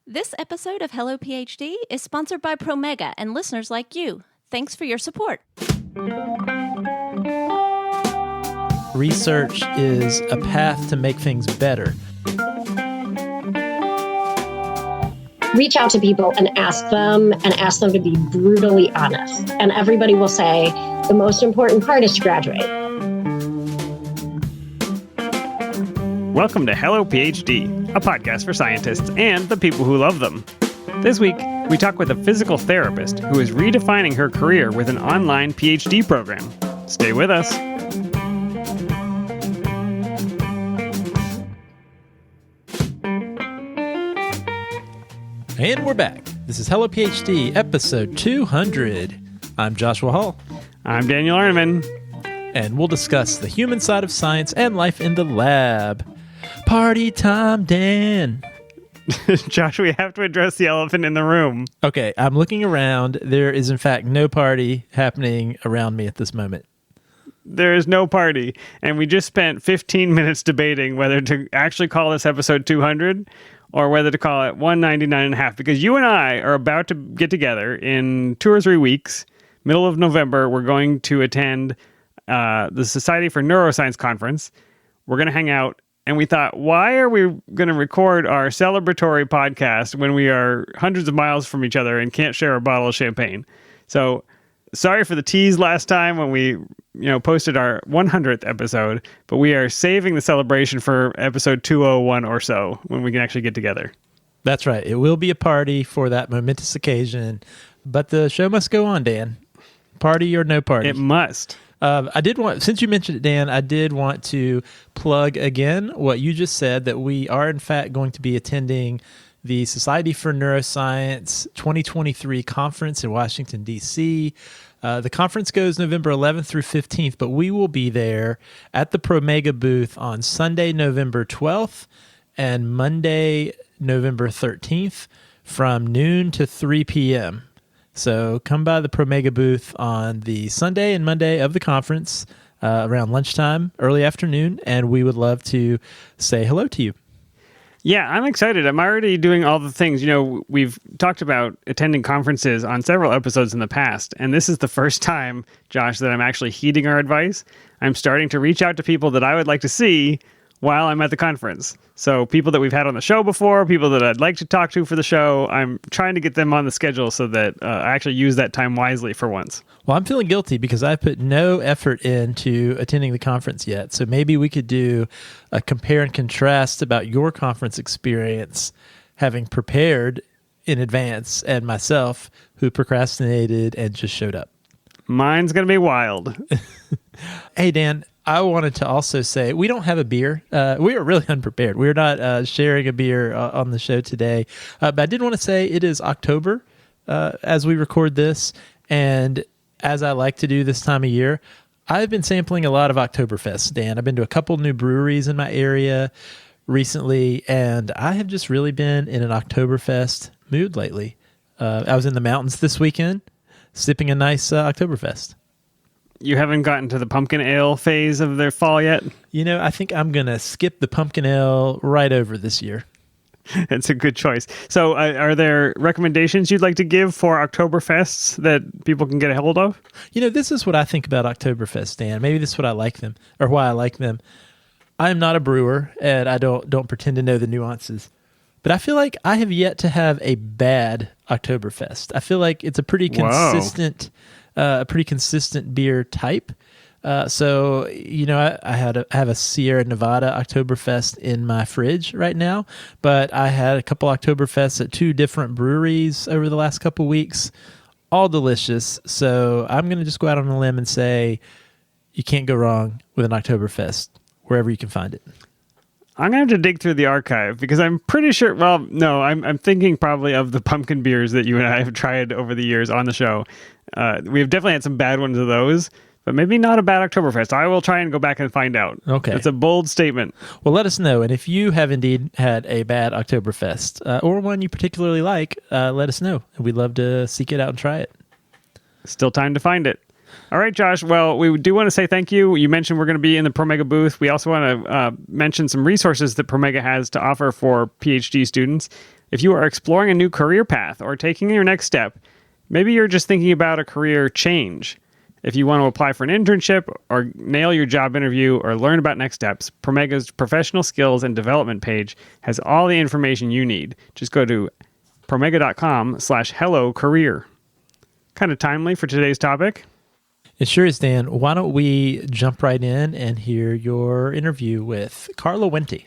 This episode of Hello PhD is sponsored by Promega and listeners like you. Thanks for your support. Research is a path to make things better. Reach out to people and ask them to be brutally honest. And everybody will say the most important part is to graduate. Welcome to Hello PhD, a podcast for scientists and the people who love them. This week, we talk with a physical therapist who is redefining her career with an online PhD program. Stay with us. And we're back. This is Hello PhD, episode 200. I'm Joshua Hall. I'm Daniel Arneman. And we'll discuss the human side of science and life in the lab. Party time, Dan. Josh, we have to address the elephant in the room. Okay, I'm looking around. There is, in fact, no party happening around me at this moment. There is no party. And we just spent 15 minutes debating whether to actually call this episode 200 or whether to call it 199.5, because you and I are about to get together in 2 or 3 weeks. Middle of November, we're going to attend the Society for Neuroscience conference. We're going to hang out. And we thought, why are we going to record our celebratory podcast when we are hundreds of miles from each other and can't share a bottle of champagne? So sorry for the tease last time when we posted our 100th episode, but we are saving the celebration for episode 201 or so when we can actually get together. That's right. It will be a party for that momentous occasion, but the show must go on, Dan. Party or no party. It must. Since you mentioned it, Dan, I did want to plug again what you just said, that we are in fact going to be attending the Society for Neuroscience 2023 conference in Washington, D.C. The conference goes November 11th through 15th, but we will be there at the Promega booth on Sunday, November 12th and Monday, November 13th from noon to 3 p.m. So come by the Promega booth on the Sunday and Monday of the conference around lunchtime, early afternoon, and we would love to say hello to you. Yeah, I'm excited. I'm already doing all the things. We've talked about attending conferences on several episodes in the past, and this is the first time, Josh, that I'm actually heeding our advice. I'm starting to reach out to people that I would like to see while I'm at the conference. So people that we've had on the show before, people that I'd like to talk to for the show, I'm trying to get them on the schedule so that I actually use that time wisely for once. Well, I'm feeling guilty because I put no effort into attending the conference yet. So maybe we could do a compare and contrast about your conference experience, having prepared in advance, and myself, who procrastinated and just showed up. Mine's going to be wild. Hey, Dan, I wanted to also say we don't have a beer. We are really unprepared. We're not sharing a beer on the show today. But I did want to say it is October as we record this. And as I like to do this time of year, I've been sampling a lot of Oktoberfest, Dan. I've been to a couple new breweries in my area recently, and I have just really been in an Oktoberfest mood lately. I was in the mountains this weekend, sipping a nice Oktoberfest. You haven't gotten to the pumpkin ale phase of their fall yet? I think I'm going to skip the pumpkin ale right over this year. It's a good choice. So are there recommendations you'd like to give for Oktoberfests that people can get a hold of? This is what I think about Oktoberfest, Dan. Maybe this is what I like them, or why I like them. I'm not a brewer, and I don't pretend to know the nuances. But I feel like I have yet to have a bad Oktoberfest. I feel like it's a pretty consistent... a pretty consistent beer type. I have a Sierra Nevada Oktoberfest in my fridge right now, but I had a couple Oktoberfests at 2 different breweries over the last couple weeks, all delicious. So I'm going to just go out on a limb and say you can't go wrong with an Oktoberfest wherever you can find it. I'm going to have to dig through the archive because I'm pretty sure, I'm thinking probably of the pumpkin beers that you and I have tried over the years on the show. We've definitely had some bad ones of those, but maybe not a bad Oktoberfest. I will try and go back and find out. Okay. That's a bold statement. Well, let us know. And if you have indeed had a bad Oktoberfest or one you particularly like, let us know. We'd love to seek it out and try it. Still time to find it. All right, Josh. Well, we do want to say thank you. You mentioned we're going to be in the Promega booth. We also want to mention some resources that Promega has to offer for PhD students. If you are exploring a new career path or taking your next step, maybe you're just thinking about a career change. If you want to apply for an internship or nail your job interview or learn about next steps, Promega's professional skills and development page has all the information you need. Just go to promega.com/hello career. Kind of timely for today's topic. It sure is, Dan. Why don't we jump right in and hear your interview with Karla Wente.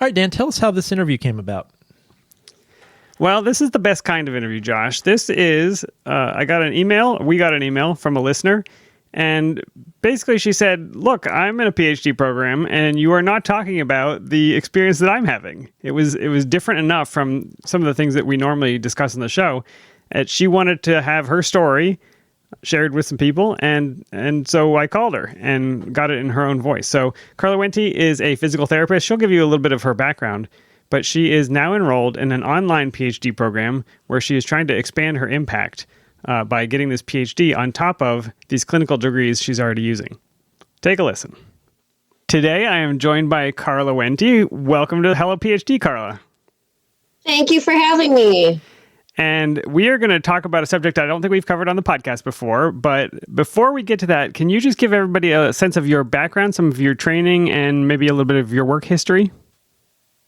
All right, Dan, tell us how this interview came about. Well, this is the best kind of interview, Josh. This is, we got an email from a listener, and basically she said, look, I'm in a PhD program, and you are not talking about the experience that I'm having. It was different enough from some of the things that we normally discuss on the show. She wanted to have her story shared with some people, and so I called her and got it in her own voice. So Karla Wente is a physical therapist. She'll give you a little bit of her background, but she is now enrolled in an online PhD program where she is trying to expand her impact by getting this PhD on top of these clinical degrees she's already using. Take a listen. Today, I am joined by Karla Wente. Welcome to Hello PhD, Karla. Thank you for having me. And we are going to talk about a subject I don't think we've covered on the podcast before. But before we get to that, can you just give everybody a sense of your background, some of your training, and maybe a little bit of your work history?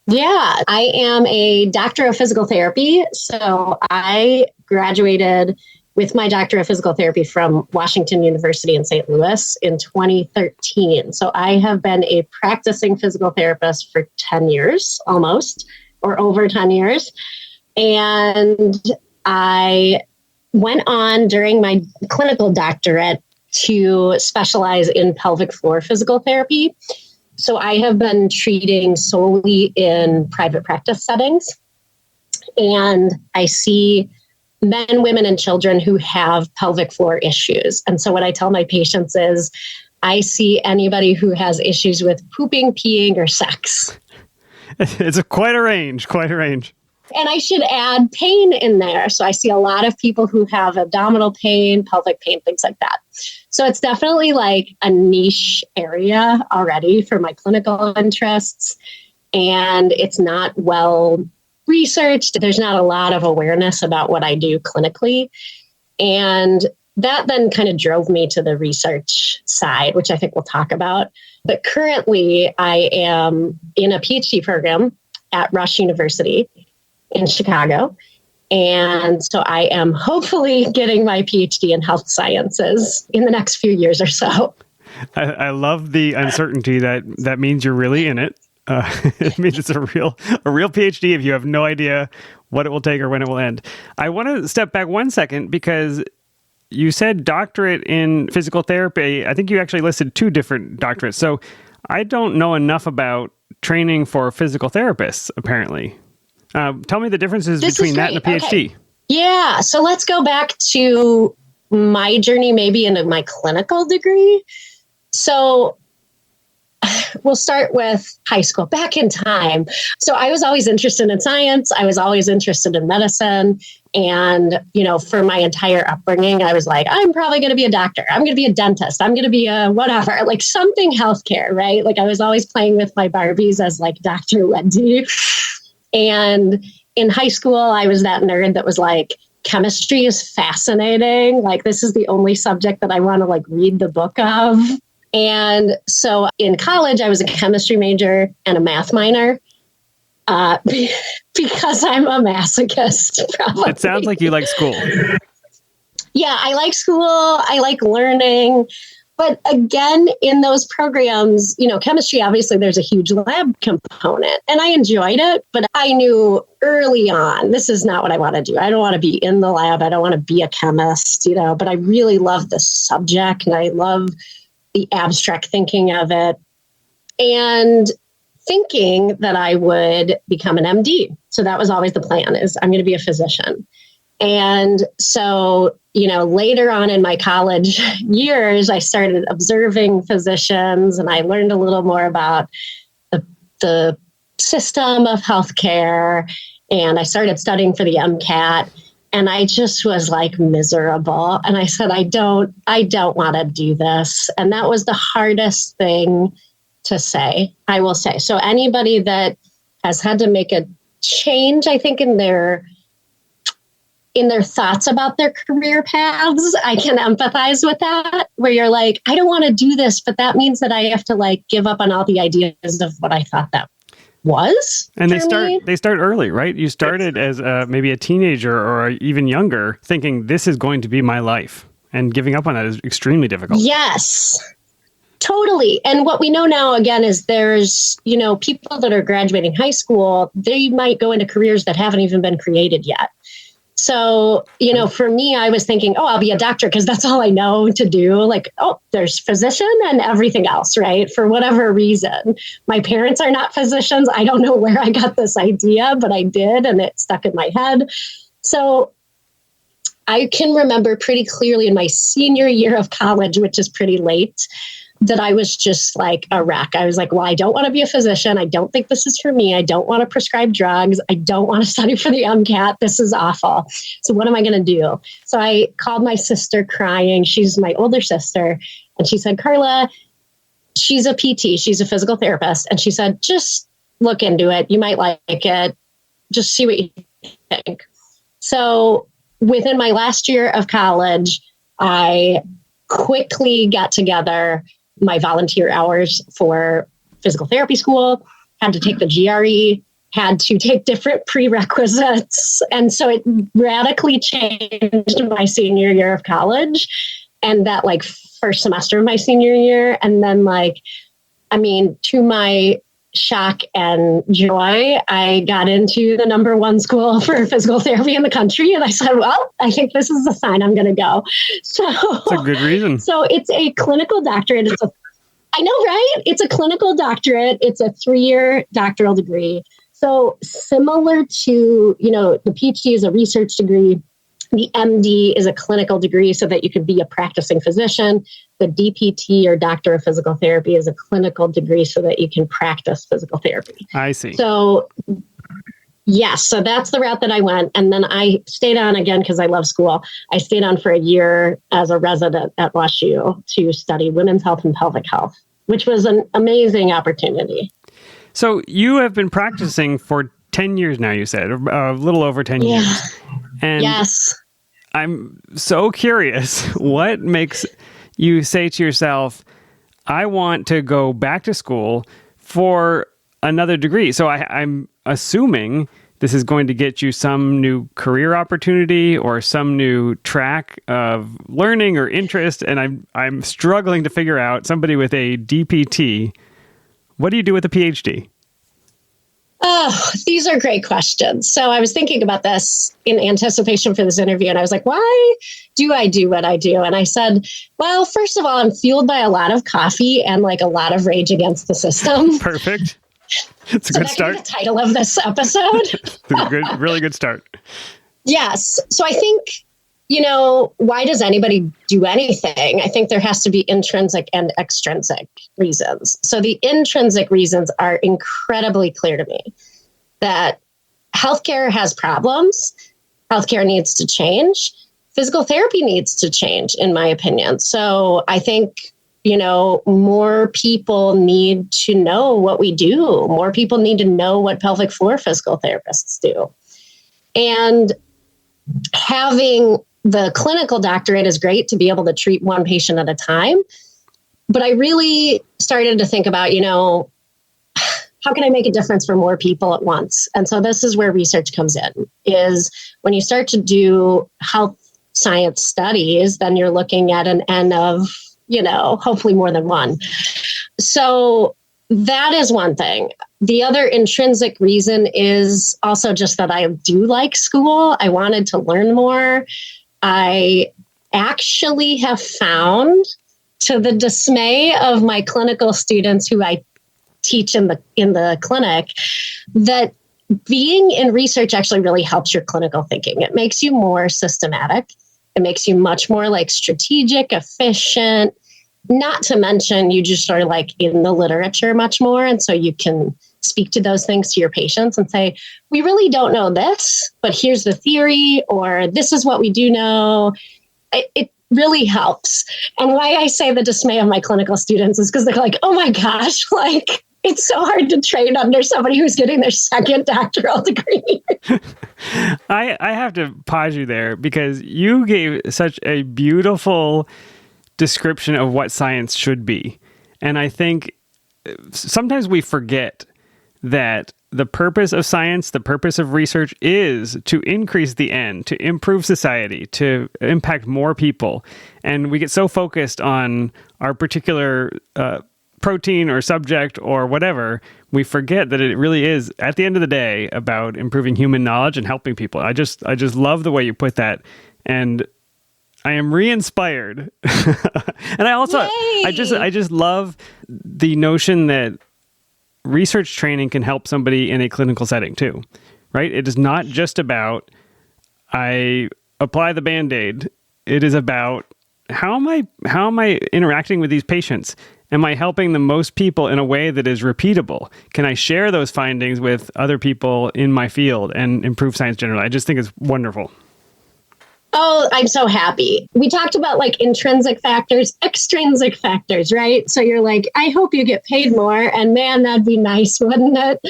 Yeah, I am a doctor of physical therapy. So I graduated with my doctor of physical therapy from Washington University in St. Louis in 2013. So I have been a practicing physical therapist for 10 years, almost, or over 10 years. And I went on during my clinical doctorate to specialize in pelvic floor physical therapy. So I have been treating solely in private practice settings. And I see men, women, and children who have pelvic floor issues. And so what I tell my patients is I see anybody who has issues with pooping, peeing, or sex. It's quite a range. And I should add pain in there. So I see a lot of people who have abdominal pain, pelvic pain, things like that. So it's definitely like a niche area already for my clinical interests. And it's not well researched. There's not a lot of awareness about what I do clinically. And that then kind of drove me to the research side, which I think we'll talk about. But currently I am in a PhD program at Rush University in Chicago. And so I am hopefully getting my PhD in health sciences in the next few years or so. I love the uncertainty that means you're really in it. It means it's a real PhD if you have no idea what it will take or when it will end. I want to step back one second because you said doctorate in physical therapy. I think you actually listed 2 different doctorates. So I don't know enough about training for physical therapists, apparently. Tell me the differences between that and a PhD. Okay. Yeah. So let's go back to my journey, maybe into my clinical degree. So we'll start with high school, back in time. So I was always interested in science. I was always interested in medicine. And, for my entire upbringing, I was like, I'm probably going to be a doctor. I'm going to be a dentist. I'm going to be a whatever, like something healthcare, right? Like I was always playing with my Barbies as like Dr. Wendy. And in high school, I was that nerd that was like, chemistry is fascinating. Like, this is the only subject that I want to like read the book of. And so in college, I was a chemistry major and a math minor because I'm a masochist. Probably. It sounds like you like school. Yeah, I like school. I like learning. But again, in those programs, chemistry, obviously there's a huge lab component and I enjoyed it, but I knew early on, this is not what I want to do. I don't want to be in the lab. I don't want to be a chemist, but I really love the subject and I love the abstract thinking of it and thinking that I would become an MD. So that was always the plan is I'm going to be a physician. And so, later on in my college years, I started observing physicians and I learned a little more about the system of healthcare, and I started studying for the MCAT, and I just was like miserable. And I said, I don't want to do this. And that was the hardest thing to say, I will say. So anybody that has had to make a change, I think, in their thoughts about their career paths, I can empathize with that, where you're like, I don't want to do this, but that means that I have to like give up on all the ideas of what I thought that was. And they start early, right? You started as maybe a teenager or even younger, thinking this is going to be my life, and giving up on that is extremely difficult. Yes, totally. And what we know now, again, is there's, people that are graduating high school, they might go into careers that haven't even been created yet. So, for me, I was thinking, I'll be a doctor because that's all I know to do. Like, there's physician and everything else, right? For whatever reason. My parents are not physicians. I don't know where I got this idea, but I did, and it stuck in my head. So I can remember pretty clearly in my senior year of college, which is pretty late, that I was just like a wreck. I was like, well, I don't want to be a physician. I don't think this is for me. I don't want to prescribe drugs. I don't want to study for the MCAT. This is awful. So what am I going to do? So I called my sister crying. She's my older sister. And she said, Karla, she's a PT. She's a physical therapist. And she said, just look into it. You might like it. Just see what you think. So within my last year of college, I quickly got together my volunteer hours for physical therapy school, had to take the GRE, had to take different prerequisites. And so it radically changed my senior year of college and that like first semester of my senior year. And then to my shock and joy, I got into the number one school for physical therapy in the country. And I said, well, I think this is a sign I'm going to go. So that's a good reason. So it's a clinical doctorate. I know, right? It's a clinical doctorate. It's a 3-year doctoral degree. So similar to, the PhD is a research degree. The MD is a clinical degree so that you could be a practicing physician. The DPT, or Doctor of Physical Therapy, is a clinical degree so that you can practice physical therapy. I see. So, yes, so that's the route that I went. And then I stayed on again because I love school. I stayed on for a year as a resident at WashU to study women's health and pelvic health, which was an amazing opportunity. So you have been practicing for 10 years now, you said, a little over 10 years. And yes. I'm so curious, what makes you say to yourself, I want to go back to school for another degree? So I'm assuming this is going to get you some new career opportunity or some new track of learning or interest. And I'm struggling to figure out, somebody with a DPT, what do you do with a PhD? Oh, these are great questions. So I was thinking about this in anticipation for this interview, and I was like, why do I do what I do? And I said, well, first of all, I'm fueled by a lot of coffee and like a lot of rage against the system. Perfect. It's a good start. The title of this episode. It's a really good start. Yes. So I think, why does anybody do anything? I think there has to be intrinsic and extrinsic reasons. So the intrinsic reasons are incredibly clear to me, that healthcare has problems. Healthcare needs to change. Physical therapy needs to change, in my opinion. So I think, more people need to know what we do. More people need to know what pelvic floor physical therapists do. And having the clinical doctorate is great to be able to treat one patient at a time. But I really started to think about, how can I make a difference for more people at once? And so this is where research comes in, is when you start to do health science studies, then you're looking at an N of, hopefully more than one. So that is one thing. The other intrinsic reason is also just that I do like school. I wanted to learn more. I actually have found, to the dismay of my clinical students who I teach in the clinic, that being in research actually really helps your clinical thinking. It makes you more systematic. It makes you much more like strategic, efficient, not to mention you just are like in the literature much more. And so you can speak to those things to your patients and say, we really don't know this, but here's the theory, or this is what we do know. It really helps. And why I say the dismay of my clinical students is because they're like, oh my gosh, like it's so hard to train under somebody who's getting their second doctoral degree. I have to pause you there because you gave such a beautiful description of what science should be. And I think sometimes we forget that the purpose of science, the purpose of research is to increase the end, to improve society, to impact more people. And we get so focused on our particular protein or subject or whatever, we forget that it really is, at the end of the day, about improving human knowledge and helping people. I just love the way you put that. And I am re-inspired. And I just love the notion that research training can help somebody in a clinical setting too, right? It is not just about, I apply the Band-Aid. It is about how am I interacting with these patients? Am I helping the most people in a way that is repeatable? Can I share those findings with other people in my field and improve science generally? I just think it's wonderful. Oh, I'm so happy. We talked about like intrinsic factors, extrinsic factors, right? So you're like, I hope you get paid more. And man, that'd be nice, wouldn't it?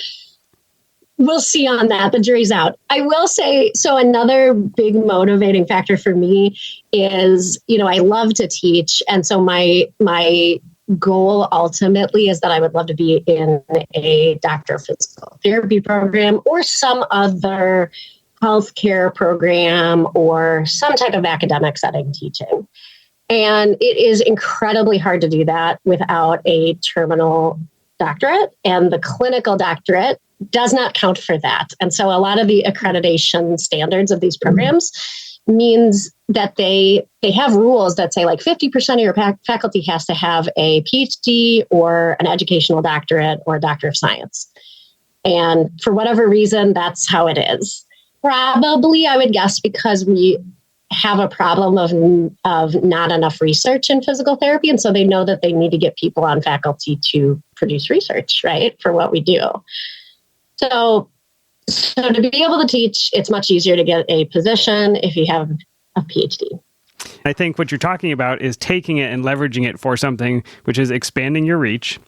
We'll see on that. The jury's out. I will say, so another big motivating factor for me is, I love to teach. And so my goal ultimately is that I would love to be in a doctor of physical therapy program or some other healthcare program or some type of academic setting teaching. And it is incredibly hard to do that without a terminal doctorate, and the clinical doctorate does not count for that. And so a lot of the accreditation standards of these programs means that they have rules that say like 50% of your faculty has to have a PhD or an educational doctorate or a doctor of science. And for whatever reason, that's how it is. Probably, I would guess, because we have a problem of not enough research in physical therapy. And so they know that they need to get people on faculty to produce research, right, for what we do. So to be able to teach, it's much easier to get a position if you have a PhD. I think what you're talking about is taking it and leveraging it for something which is expanding your reach,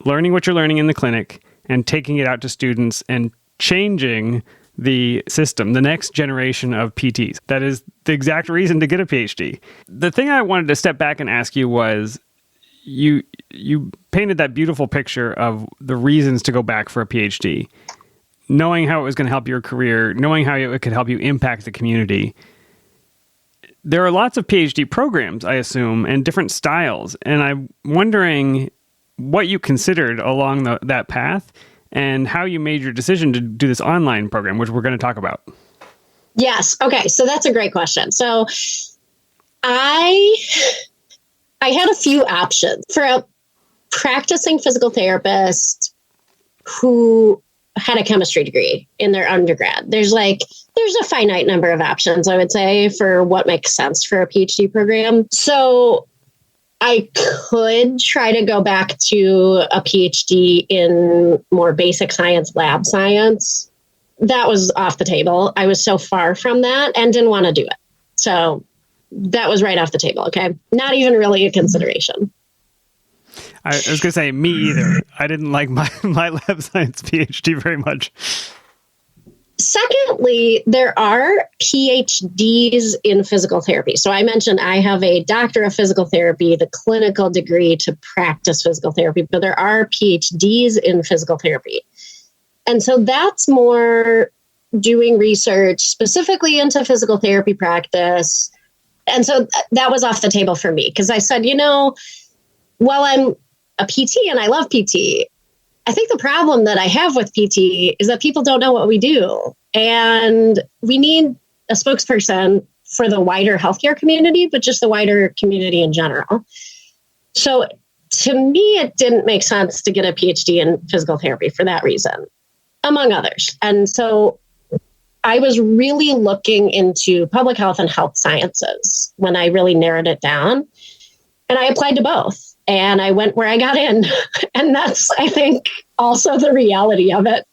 learning what you're learning in the clinic, and taking it out to students and changing the system, the next generation of PTs. That is the exact reason to get a PhD. The thing I wanted to step back and ask you was, you painted that beautiful picture of the reasons to go back for a PhD, knowing how it was going to help your career, knowing how it could help you impact the community. There are lots of PhD programs, I assume, and different styles. And I'm wondering what you considered along that path and how you made your decision to do this online program, which we're going to talk about. Yes. Okay. So that's a great question. So I had a few options for a practicing physical therapist who had a chemistry degree in their undergrad. There's a finite number of options, I would say, for what makes sense for a PhD program. So I could try to go back to a PhD in more basic science, lab science. That was off the table. I was so far from that and didn't want to do it. So that was right off the table. Okay. Not even really a consideration. I was going to say, me either. I didn't like my lab science PhD very much. Secondly, there are PhDs in physical therapy. So I mentioned I have a doctor of physical therapy, the clinical degree to practice physical therapy, but there are PhDs in physical therapy. And so that's more doing research specifically into physical therapy practice. And so that was off the table for me because I said, while I'm a PT and I love PT, I think the problem that I have with PT is that people don't know what we do. And we need a spokesperson for the wider healthcare community, but just the wider community in general. So to me, it didn't make sense to get a PhD in physical therapy for that reason, among others. And so I was really looking into public health and health sciences when I really narrowed it down. And I applied to both. and I went where I got in. And that's, I think, also the reality of it.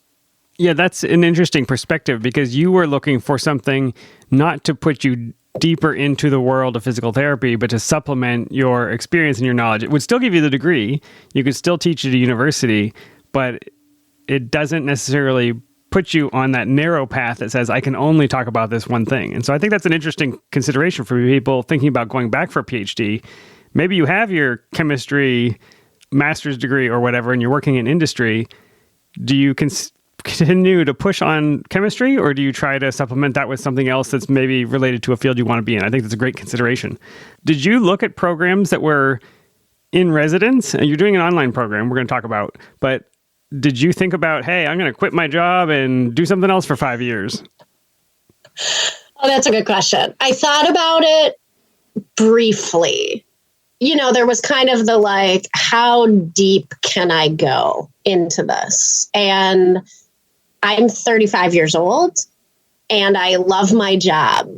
Yeah, that's an interesting perspective because you were looking for something not to put you deeper into the world of physical therapy, but to supplement your experience and your knowledge. It would still give you the degree. You could still teach at a university, but it doesn't necessarily put you on that narrow path that says, I can only talk about this one thing. And so I think that's an interesting consideration for people thinking about going back for a PhD. Maybe you have your chemistry master's degree or whatever, and you're working in industry. Do you continue to push on chemistry, or do you try to supplement that with something else that's maybe related to a field you want to be in? I think that's a great consideration. Did you look at programs that were in residence? And you're doing an online program we're going to talk about, but did you think about, hey, I'm going to quit my job and do something else for 5 years? Oh, that's a good question. I thought about it briefly. There was kind of the like, how deep can I go into this? And I'm 35 years old and I love my job.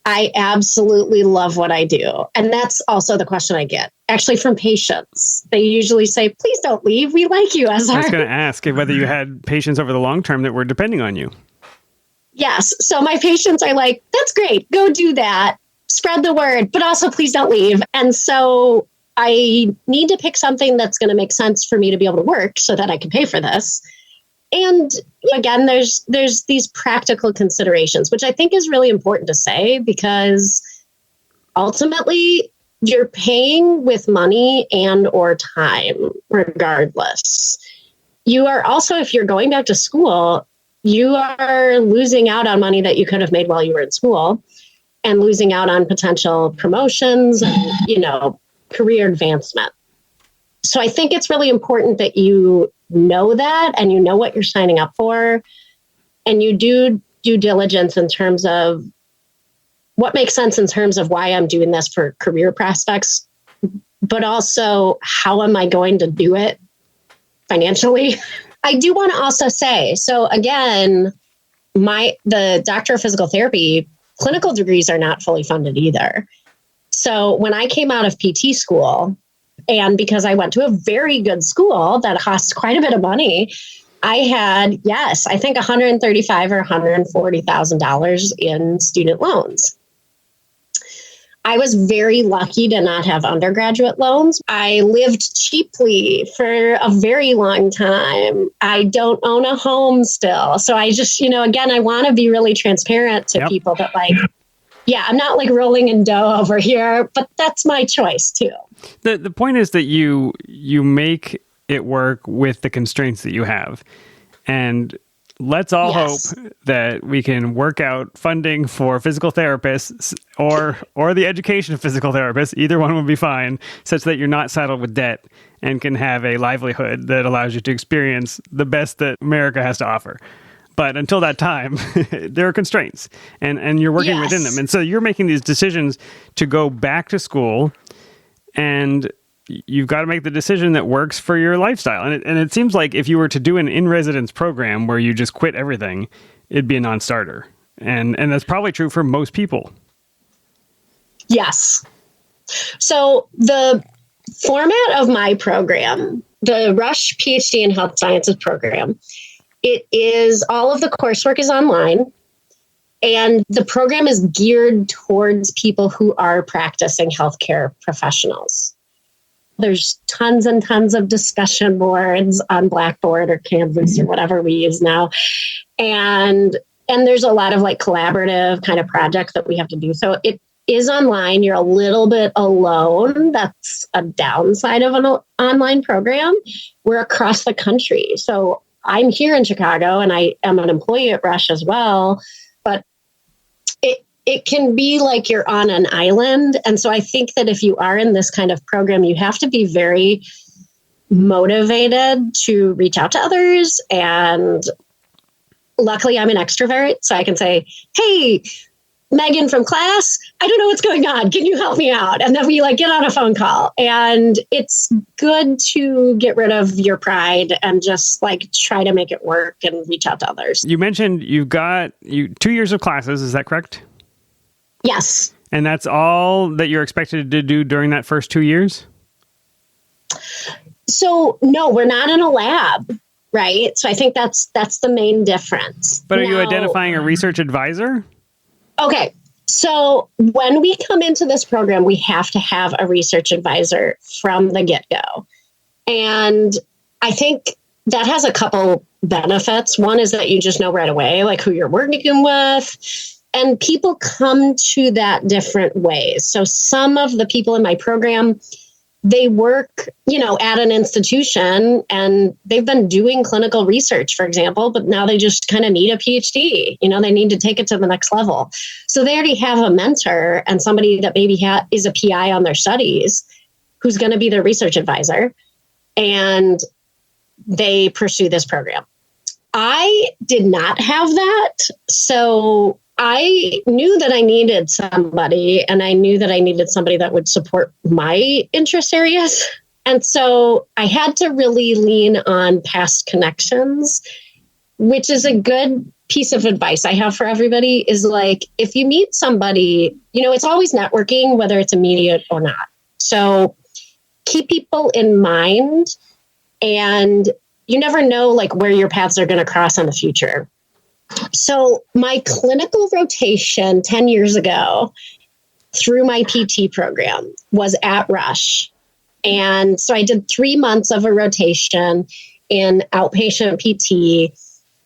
I absolutely love what I do. And that's also the question I get, actually, from patients. They usually say, please don't leave. We like you as I was going to ask whether you had patients over the long term that were depending on you. Yes. So my patients are like, that's great. Go do that. Spread the word, but also please don't leave. And so I need to pick something that's going to make sense for me to be able to work so that I can pay for this. And again, there's these practical considerations, which I think is really important to say, because ultimately you're paying with money and or time, regardless. You are also, if you're going back to school, you are losing out on money that you could have made while you were in school and losing out on potential promotions and, career advancement. So I think it's really important that you know that and you know what you're signing up for, and you do due diligence in terms of what makes sense in terms of why I'm doing this for career prospects, but also how am I going to do it financially? I do want to also say, so again, the Doctor of Physical Therapy clinical degrees are not fully funded either. So when I came out of PT school, and because I went to a very good school that costs quite a bit of money, I had, I think $135,000 or $140,000 in student loans. I was very lucky to not have undergraduate loans. I lived cheaply for a very long time. I don't own a home still. So I just, again, I want to be really transparent to people that I'm not like rolling in dough over here, but that's my choice too. The point is that you make it work with the constraints that you have. And let's all hope that we can work out funding for physical therapists or the education of physical therapists. Either one would be fine, such that you're not saddled with debt and can have a livelihood that allows you to experience the best that America has to offer. But until that time, there are constraints and you're working within them. And so you're making these decisions to go back to school, and you've got to make the decision that works for your lifestyle. And it seems like if you were to do an in-residence program where you just quit everything, it'd be a non-starter. And that's probably true for most people. Yes. So the format of my program, the Rush PhD in Health Sciences program, it is, all of the coursework is online, and the program is geared towards people who are practicing healthcare professionals. There's tons and tons of discussion boards on Blackboard or Canvas or whatever we use now. And there's a lot of like collaborative kind of projects that we have to do. So it is online. You're a little bit alone. That's a downside of an online program. We're across the country. So I'm here in Chicago and I am an employee at Rush as well, but it can be like you're on an island. And so I think that if you are in this kind of program, you have to be very motivated to reach out to others. And luckily I'm an extrovert, so I can say, hey, Megan from class, I don't know what's going on. Can you help me out? And then we get on a phone call, and it's good to get rid of your pride and just try to make it work and reach out to others. You mentioned you 2 years of classes. Is that correct? Yes. And that's all that you're expected to do during that first 2 years? So no, we're not in a lab, right? So I think that's the main difference. But are you identifying a research advisor? Okay. So when we come into this program, we have to have a research advisor from the get-go. And I think that has a couple benefits. One is that you just know right away, like who you're working with. And people come to that different ways. So some of the people in my program, they work, at an institution and they've been doing clinical research, for example, but now they just kind of need a PhD. They need to take it to the next level. So they already have a mentor and somebody that maybe is a PI on their studies who's going to be their research advisor. And they pursue this program. I did not have that. So I knew that I needed somebody, and I knew that I needed somebody that would support my interest areas. And so I had to really lean on past connections, which is a good piece of advice I have for everybody is like, if you meet somebody, it's always networking, whether it's immediate or not. So keep people in mind, and you never know like where your paths are going to cross in the future. So my clinical rotation 10 years ago through my PT program was at Rush. And so I did 3 months of a rotation in outpatient PT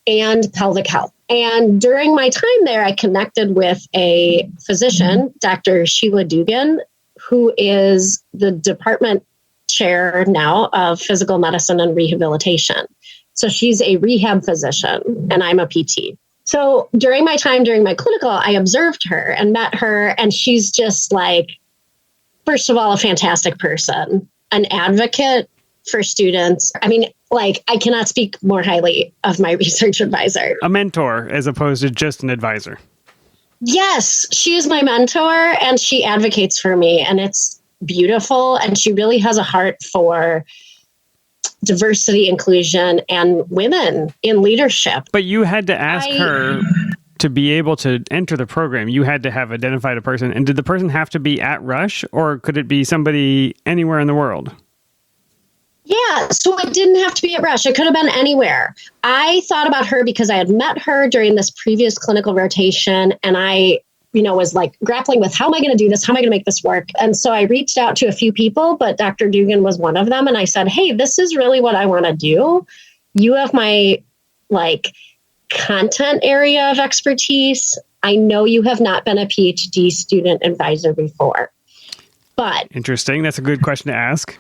and pelvic health. And during my time there, I connected with a physician, Dr. Sheila Dugan, who is the department chair now of physical medicine and rehabilitation. So she's a rehab physician and I'm a PT. So during my time, during my clinical, I observed her and met her. And she's just like, first of all, a fantastic person, an advocate for students. I mean, like, I cannot speak more highly of my research advisor. A mentor as opposed to just an advisor. Yes, she is my mentor and she advocates for me. And it's beautiful. And she really has a heart for diversity, inclusion, and women in leadership. But you had to ask her to be able to enter the program. You had to have identified a person. And did the person have to be at Rush, or could it be somebody anywhere in the world? Yeah, so it didn't have to be at Rush. It could have been anywhere. I thought about her because I had met her during this previous clinical rotation, and I was like grappling with how am I going to do this? How am I going to make this work? And so I reached out to a few people, but Dr. Dugan was one of them. And I said, hey, this is really what I want to do. You have my content area of expertise. I know you have not been a PhD student advisor before, but interesting. That's a good question to ask.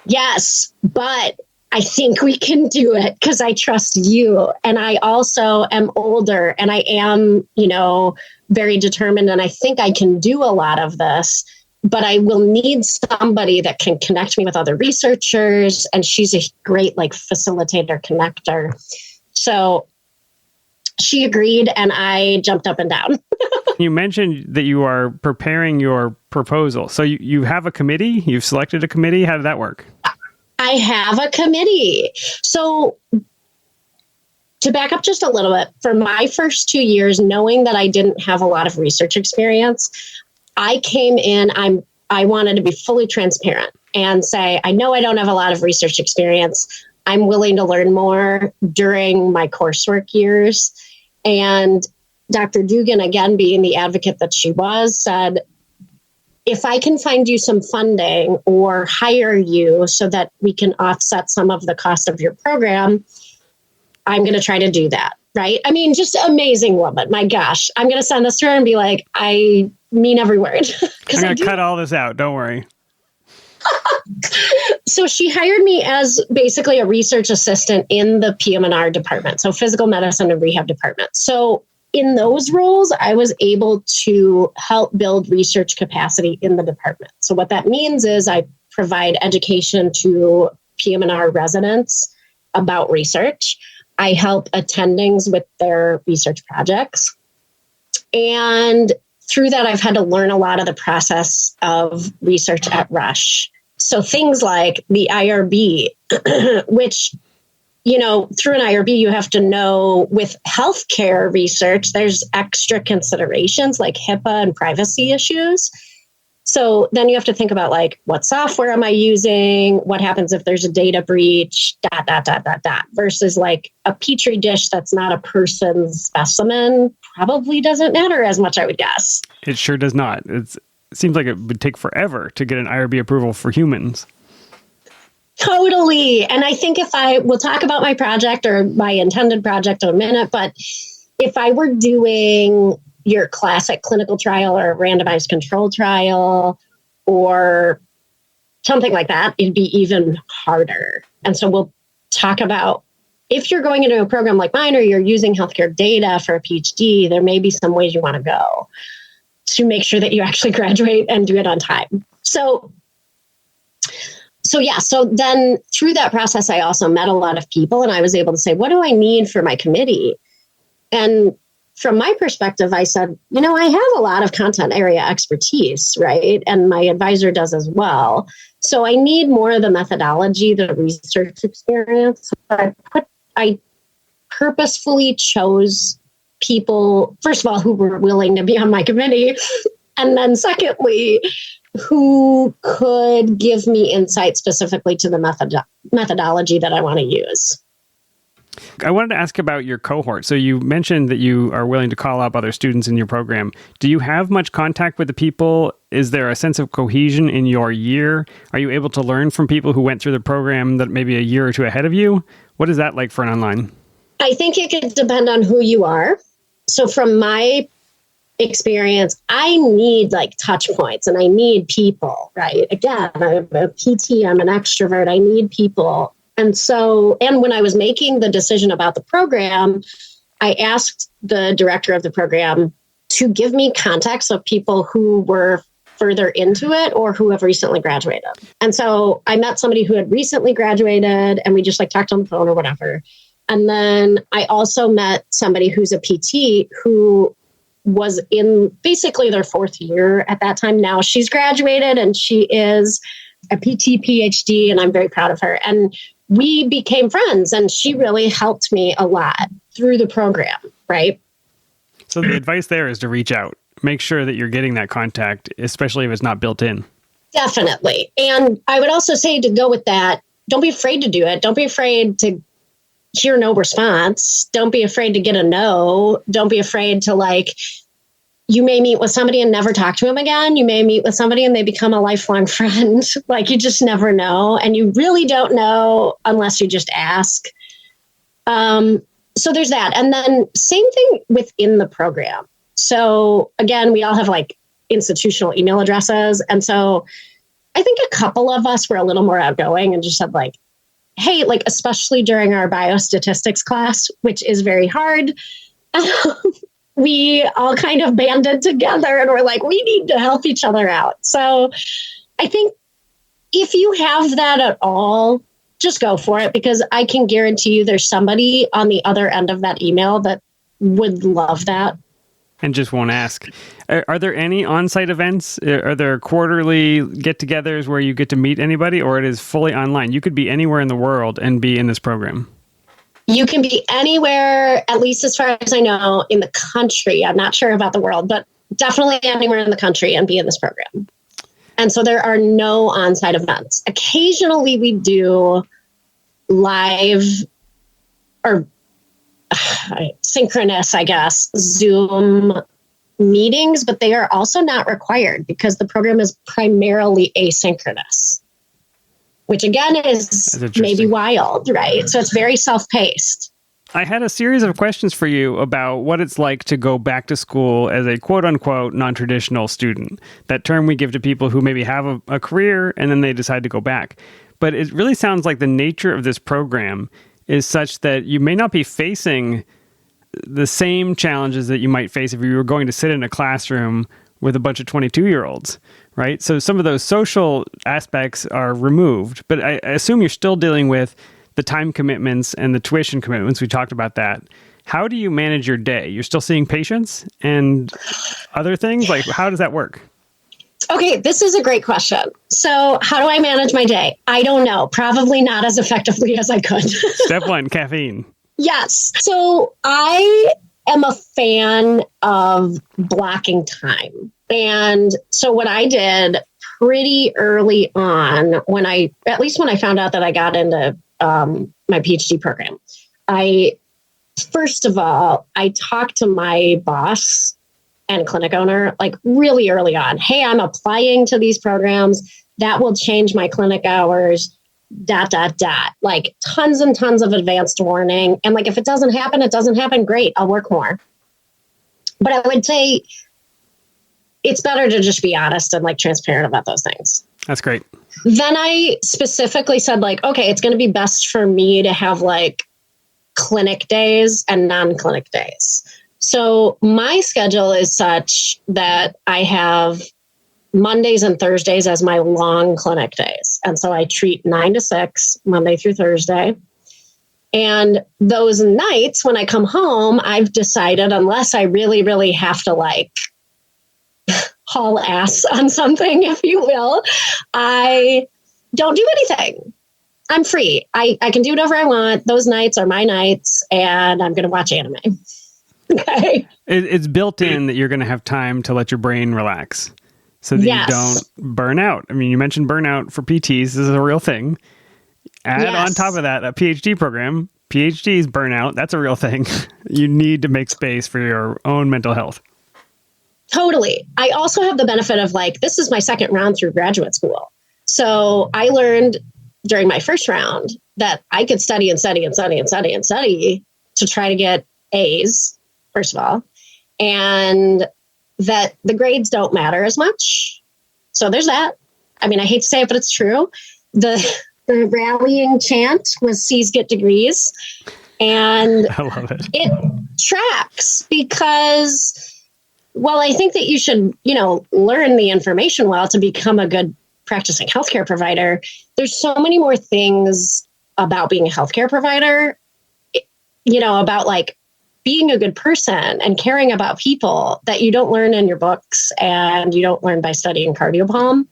Yes, but I think we can do it because I trust you. And I also am older and I am, very determined. And I think I can do a lot of this, but I will need somebody that can connect me with other researchers. And she's a great facilitator, connector. So she agreed and I jumped up and down. You mentioned that you are preparing your proposal. So you have a committee? You've selected a committee? How did that work? I have a committee. So to back up just a little bit, for my first 2 years, knowing that I didn't have a lot of research experience, I came in, I wanted to be fully transparent and say, I know I don't have a lot of research experience. I'm willing to learn more during my coursework years. And Dr. Dugan, again, being the advocate that she was, said, if I can find you some funding or hire you so that we can offset some of the cost of your program, I'm going to try to do that. Right. I mean, just amazing woman. My gosh, I'm going to send this to her and be like, I mean every word. I'm going to cut all this out. Don't worry. So she hired me as basically a research assistant in the PM&R department. So physical medicine and rehab department. So in those roles, I was able to help build research capacity in the department. So what that means is I provide education to PM&R residents about research. I help attendings with their research projects. And through that, I've had to learn a lot of the process of research at Rush. So things like the IRB, which, through an IRB, you have to know with healthcare research, there's extra considerations like HIPAA and privacy issues. So then you have to think about like, what software am I using? What happens if there's a data breach, versus like a petri dish that's not a person's specimen probably doesn't matter as much, I would guess. It sure does not. It seems like it would take forever to get an IRB approval for humans. Totally. And I think we'll talk about my project or my intended project in a minute, but if I were doing your classic clinical trial or randomized control trial or something like that, it'd be even harder. And so we'll talk about if you're going into a program like mine or you're using healthcare data for a PhD, there may be some ways you want to go to make sure that you actually graduate and do it on time. So then through that process, I also met a lot of people and I was able to say, what do I need for my committee? And from my perspective, I said, I have a lot of content area expertise, right? And my advisor does as well. So I need more of the methodology, the research experience. So I purposefully chose people, first of all, who were willing to be on my committee. And then secondly, who could give me insight specifically to the methodology that I want to use. I wanted to ask about your cohort. So you mentioned that you are willing to call up other students in your program. Do you have much contact with the people? Is there a sense of cohesion in your year? Are you able to learn from people who went through the program that maybe a year or two ahead of you? What is that like for an online? I think it could depend on who you are. So from my experience, I need like touch points and I need people, right? Again, I'm a PT, I'm an extrovert, I need people. And when I was making the decision about the program, I asked the director of the program to give me contacts of people who were further into it or who have recently graduated. And so I met somebody who had recently graduated and we just like talked on the phone or whatever. And then I also met somebody who's a PT who was in basically their fourth year at that time. Now she's graduated and she is a PT PhD and I'm very proud of her. And we became friends and she really helped me a lot through the program, right? So the advice there is to reach out. Make sure that you're getting that contact, especially if it's not built in. Definitely. And I would also say to go with that, don't be afraid to do it. Don't be afraid to hear no response. Don't be afraid to get a no. Don't be afraid to you may meet with somebody and never talk to them again. You may meet with somebody and they become a lifelong friend. You just never know. And you really don't know unless you just ask. So there's that. And then same thing within the program. So again, we all have institutional email addresses. And so I think a couple of us were a little more outgoing and just said hey, especially during our biostatistics class, which is very hard. We all kind of banded together and we're we need to help each other out. So I think if you have that at all, just go for it because I can guarantee you there's somebody on the other end of that email that would love that. And just won't ask. Are there any on-site events? Are there quarterly get-togethers where you get to meet anybody or it is fully online? You could be anywhere in the world and be in this program. You can be anywhere, at least as far as I know, in the country. I'm not sure about the world, but definitely anywhere in the country and be in this program. And so there are no on-site events. Occasionally we do live or synchronous, I guess, Zoom meetings, but they are also not required because the program is primarily asynchronous. Which again is maybe wild, right? So it's very self-paced. I had a series of questions for you about what it's like to go back to school as a quote-unquote non-traditional student. That term we give to people who maybe have a career and then they decide to go back. But it really sounds like the nature of this program is such that you may not be facing the same challenges that you might face if you were going to sit in a classroom with a bunch of 22-year-olds, right? So some of those social aspects are removed, but I assume you're still dealing with the time commitments and the tuition commitments. We talked about that. How do you manage your day? You're still seeing patients and other things? How does that work? Okay, this is a great question. So how do I manage my day? I don't know. Probably not as effectively as I could. Step one, caffeine. Yes. So I am a fan of blocking time. And so what I did pretty early on, at least when I found out that I got into my PhD program, first of all, I talked to my boss and clinic owner like really early on. Hey, I'm applying to these programs. That will change my clinic hours, ... Like tons and tons of advanced warning. And like, if it doesn't happen, it doesn't happen. Great. I'll work more. But I would say it's better to just be honest and like transparent about those things. That's great. Then I specifically said like, okay, it's going to be best for me to have like clinic days and non-clinic days. So my schedule is such that I have Mondays and Thursdays as my long clinic days. And so I treat 9 to 6, Monday through Thursday. And those nights when I come home, I've decided, unless I really, really have to like haul ass on something, if you will, I don't do anything. I'm free. I can do whatever I want. Those nights are my nights, and I'm going to watch anime. Okay. It's built in that you're going to have time to let your brain relax so that you don't burn out. I mean, you mentioned burnout for PTs. This is a real thing. Add on top of that, a PhD program. PhDs burnout. That's a real thing. You need to make space for your own mental health. Totally. I also have the benefit of like, this is my second round through graduate school. So I learned during my first round that I could study and study and study and study and study to try to get A's, first of all, and that the grades don't matter as much. So there's that. I mean, I hate to say it, but it's true. The rallying chant was C's get degrees. And I love it. It tracks because, well, I think that you should, learn the information well to become a good practicing healthcare provider. There's so many more things about being a healthcare provider, about like being a good person and caring about people that you don't learn in your books and you don't learn by studying cardiopalm.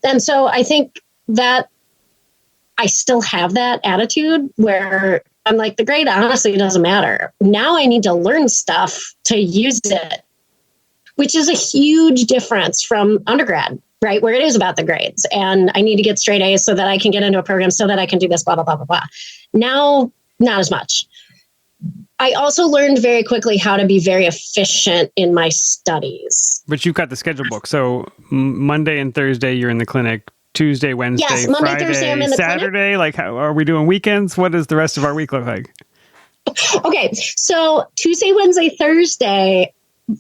And so I think that I still have that attitude where I'm like, the grade honestly doesn't matter. Now I need to learn stuff to use it, which is a huge difference from undergrad, right? Where it is about the grades. And I need to get straight A's so that I can get into a program so that I can do this, blah, blah, blah, blah, blah. Now, not as much. I also learned very quickly how to be very efficient in my studies. But you've got the schedule book. So Monday and Thursday, you're in the clinic. Tuesday, Wednesday, yes, Monday, Friday, Thursday, I'm in the Saturday. clinic. Like, how are we doing weekends? What does the rest of our week look like? Okay, so Tuesday, Wednesday, Thursday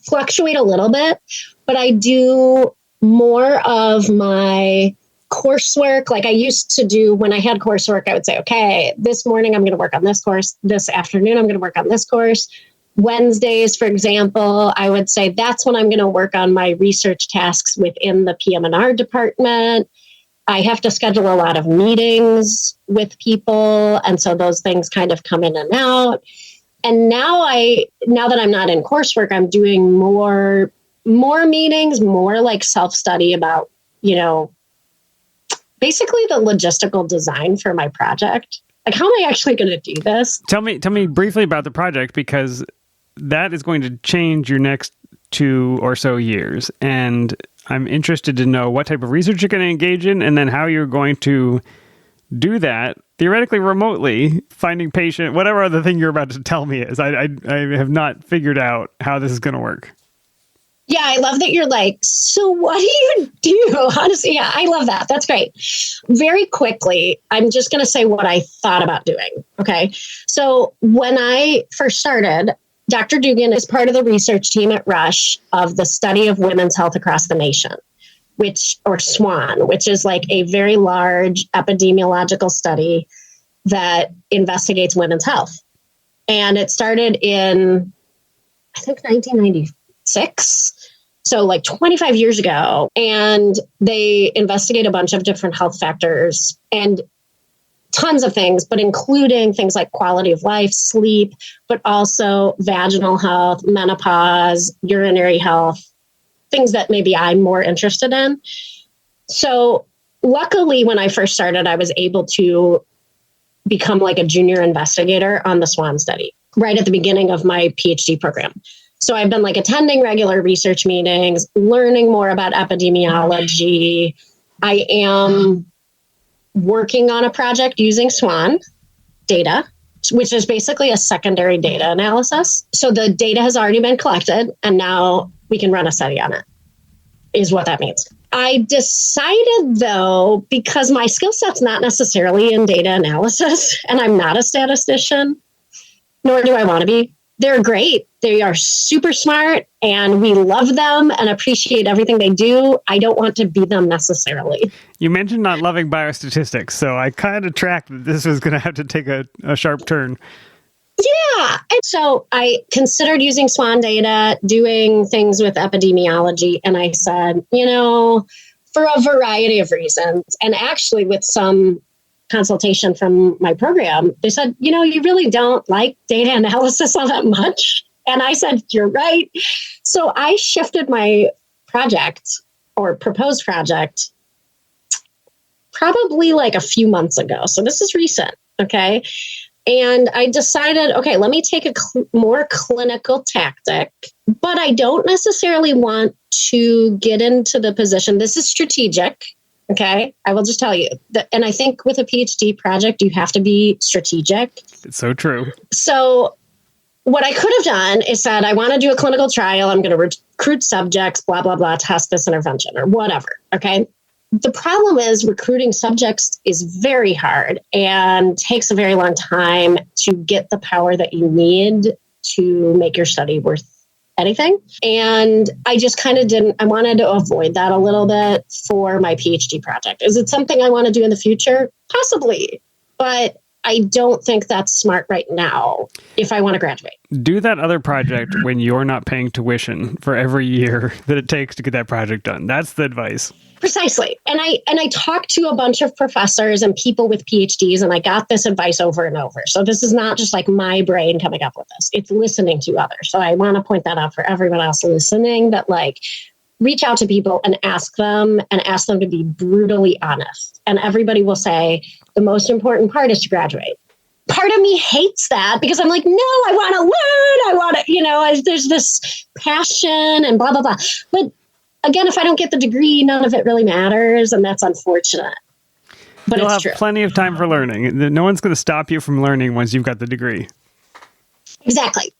fluctuate a little bit, but I do more of my coursework. Like I used to do when I had coursework, I would say, okay, this morning I'm going to work on this course. This afternoon I'm going to work on this course. Wednesdays, for example, I would say that's when I'm going to work on my research tasks within the PM&R department. I have to schedule a lot of meetings with people. And so those things kind of come in and out. And now that I'm not in coursework, I'm doing more meetings, more like self-study about, basically the logistical design for my project. Like, how am I actually going to do this? Tell me briefly about the project, because that is going to change your next 2 or so years. And I'm interested to know what type of research you're going to engage in, and then how you're going to do that theoretically remotely, finding patient, whatever other thing you're about to tell me is. I have not figured out how this is going to work. Yeah, I love that you're like, so what do you do? Honestly, yeah, I love that. That's great. Very quickly, I'm just going to say what I thought about doing. Okay. So when I first started, Dr. Dugan is part of the research team at Rush of the Study of Women's Health Across the Nation, or SWAN, which is like a very large epidemiological study that investigates women's health. And it started in, I think, 1996. So like 25 years ago. And they investigate a bunch of different health factors and tons of things, but including things like quality of life, sleep, but also vaginal health, menopause, urinary health, things that maybe I'm more interested in. So luckily, when I first started, I was able to become like a junior investigator on the SWAN study right at the beginning of my PhD program. So I've been like attending regular research meetings, learning more about epidemiology. I am working on a project using SWAN data, which is basically a secondary data analysis. So the data has already been collected and now we can run a study on it, is what that means. I decided though, because my skill set's not necessarily in data analysis and I'm not a statistician, nor do I want to be. They're great. They are super smart and we love them and appreciate everything they do. I don't want to be them necessarily. You mentioned not loving biostatistics, so I kind of tracked that this was going to have to take a sharp turn. Yeah. And so I considered using SWAN data, doing things with epidemiology. And I said, for a variety of reasons, and actually with some consultation from my program, they said, you really don't like data analysis all that much. And I said, you're right. So I shifted my project or proposed project probably like a few months ago. So this is recent. Okay. And I decided, okay, let me take a more clinical tactic, but I don't necessarily want to get into the position. This is strategic. Okay. I will just tell you that. And I think with a PhD project, you have to be strategic. It's so true. So what I could have done is said, I want to do a clinical trial. I'm going to recruit subjects, blah, blah, blah, test this intervention or whatever. Okay. The problem is recruiting subjects is very hard and takes a very long time to get the power that you need to make your study worth anything. And I just kind of I wanted to avoid that a little bit for my PhD project. Is it something I want to do in the future? Possibly, but I don't think that's smart right now if I want to graduate. Do that other project when you're not paying tuition for every year that it takes to get that project done. That's the advice. Precisely. And I talked to a bunch of professors and people with PhDs, and I got this advice over and over. So this is not just like my brain coming up with this. It's listening to others. So I want to point that out for everyone else listening, that like reach out to people and ask them to be brutally honest. And everybody will say the most important part is to graduate. Part of me hates that because I'm like, no, I want to learn. I want to, there's this passion and blah, blah, blah. But again, if I don't get the degree, none of it really matters. And that's unfortunate. But You'll it's have true. Plenty of time for learning. No one's going to stop you from learning once you've got the degree. Exactly.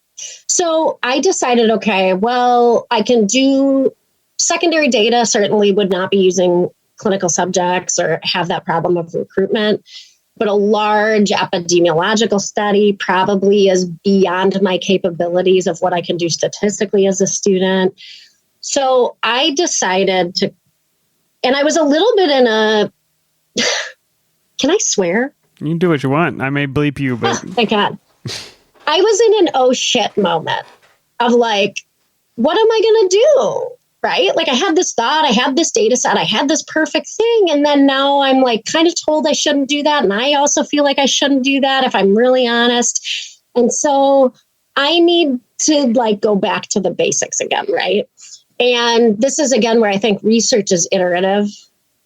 So I decided, okay, well, I can do secondary data, certainly would not be using clinical subjects or have that problem of recruitment. But a large epidemiological study probably is beyond my capabilities of what I can do statistically as a student. So I decided to, and I was a little bit in a, can I swear? You can do what you want. I may bleep you, but... Oh, thank God. I was in an oh shit moment of like, what am I going to do? Right? Like I had this thought, I had this data set, I had this perfect thing. And then now I'm like kind of told I shouldn't do that. And I also feel like I shouldn't do that if I'm really honest. And so I need to like go back to the basics again. Right. And this is again where I think research is iterative,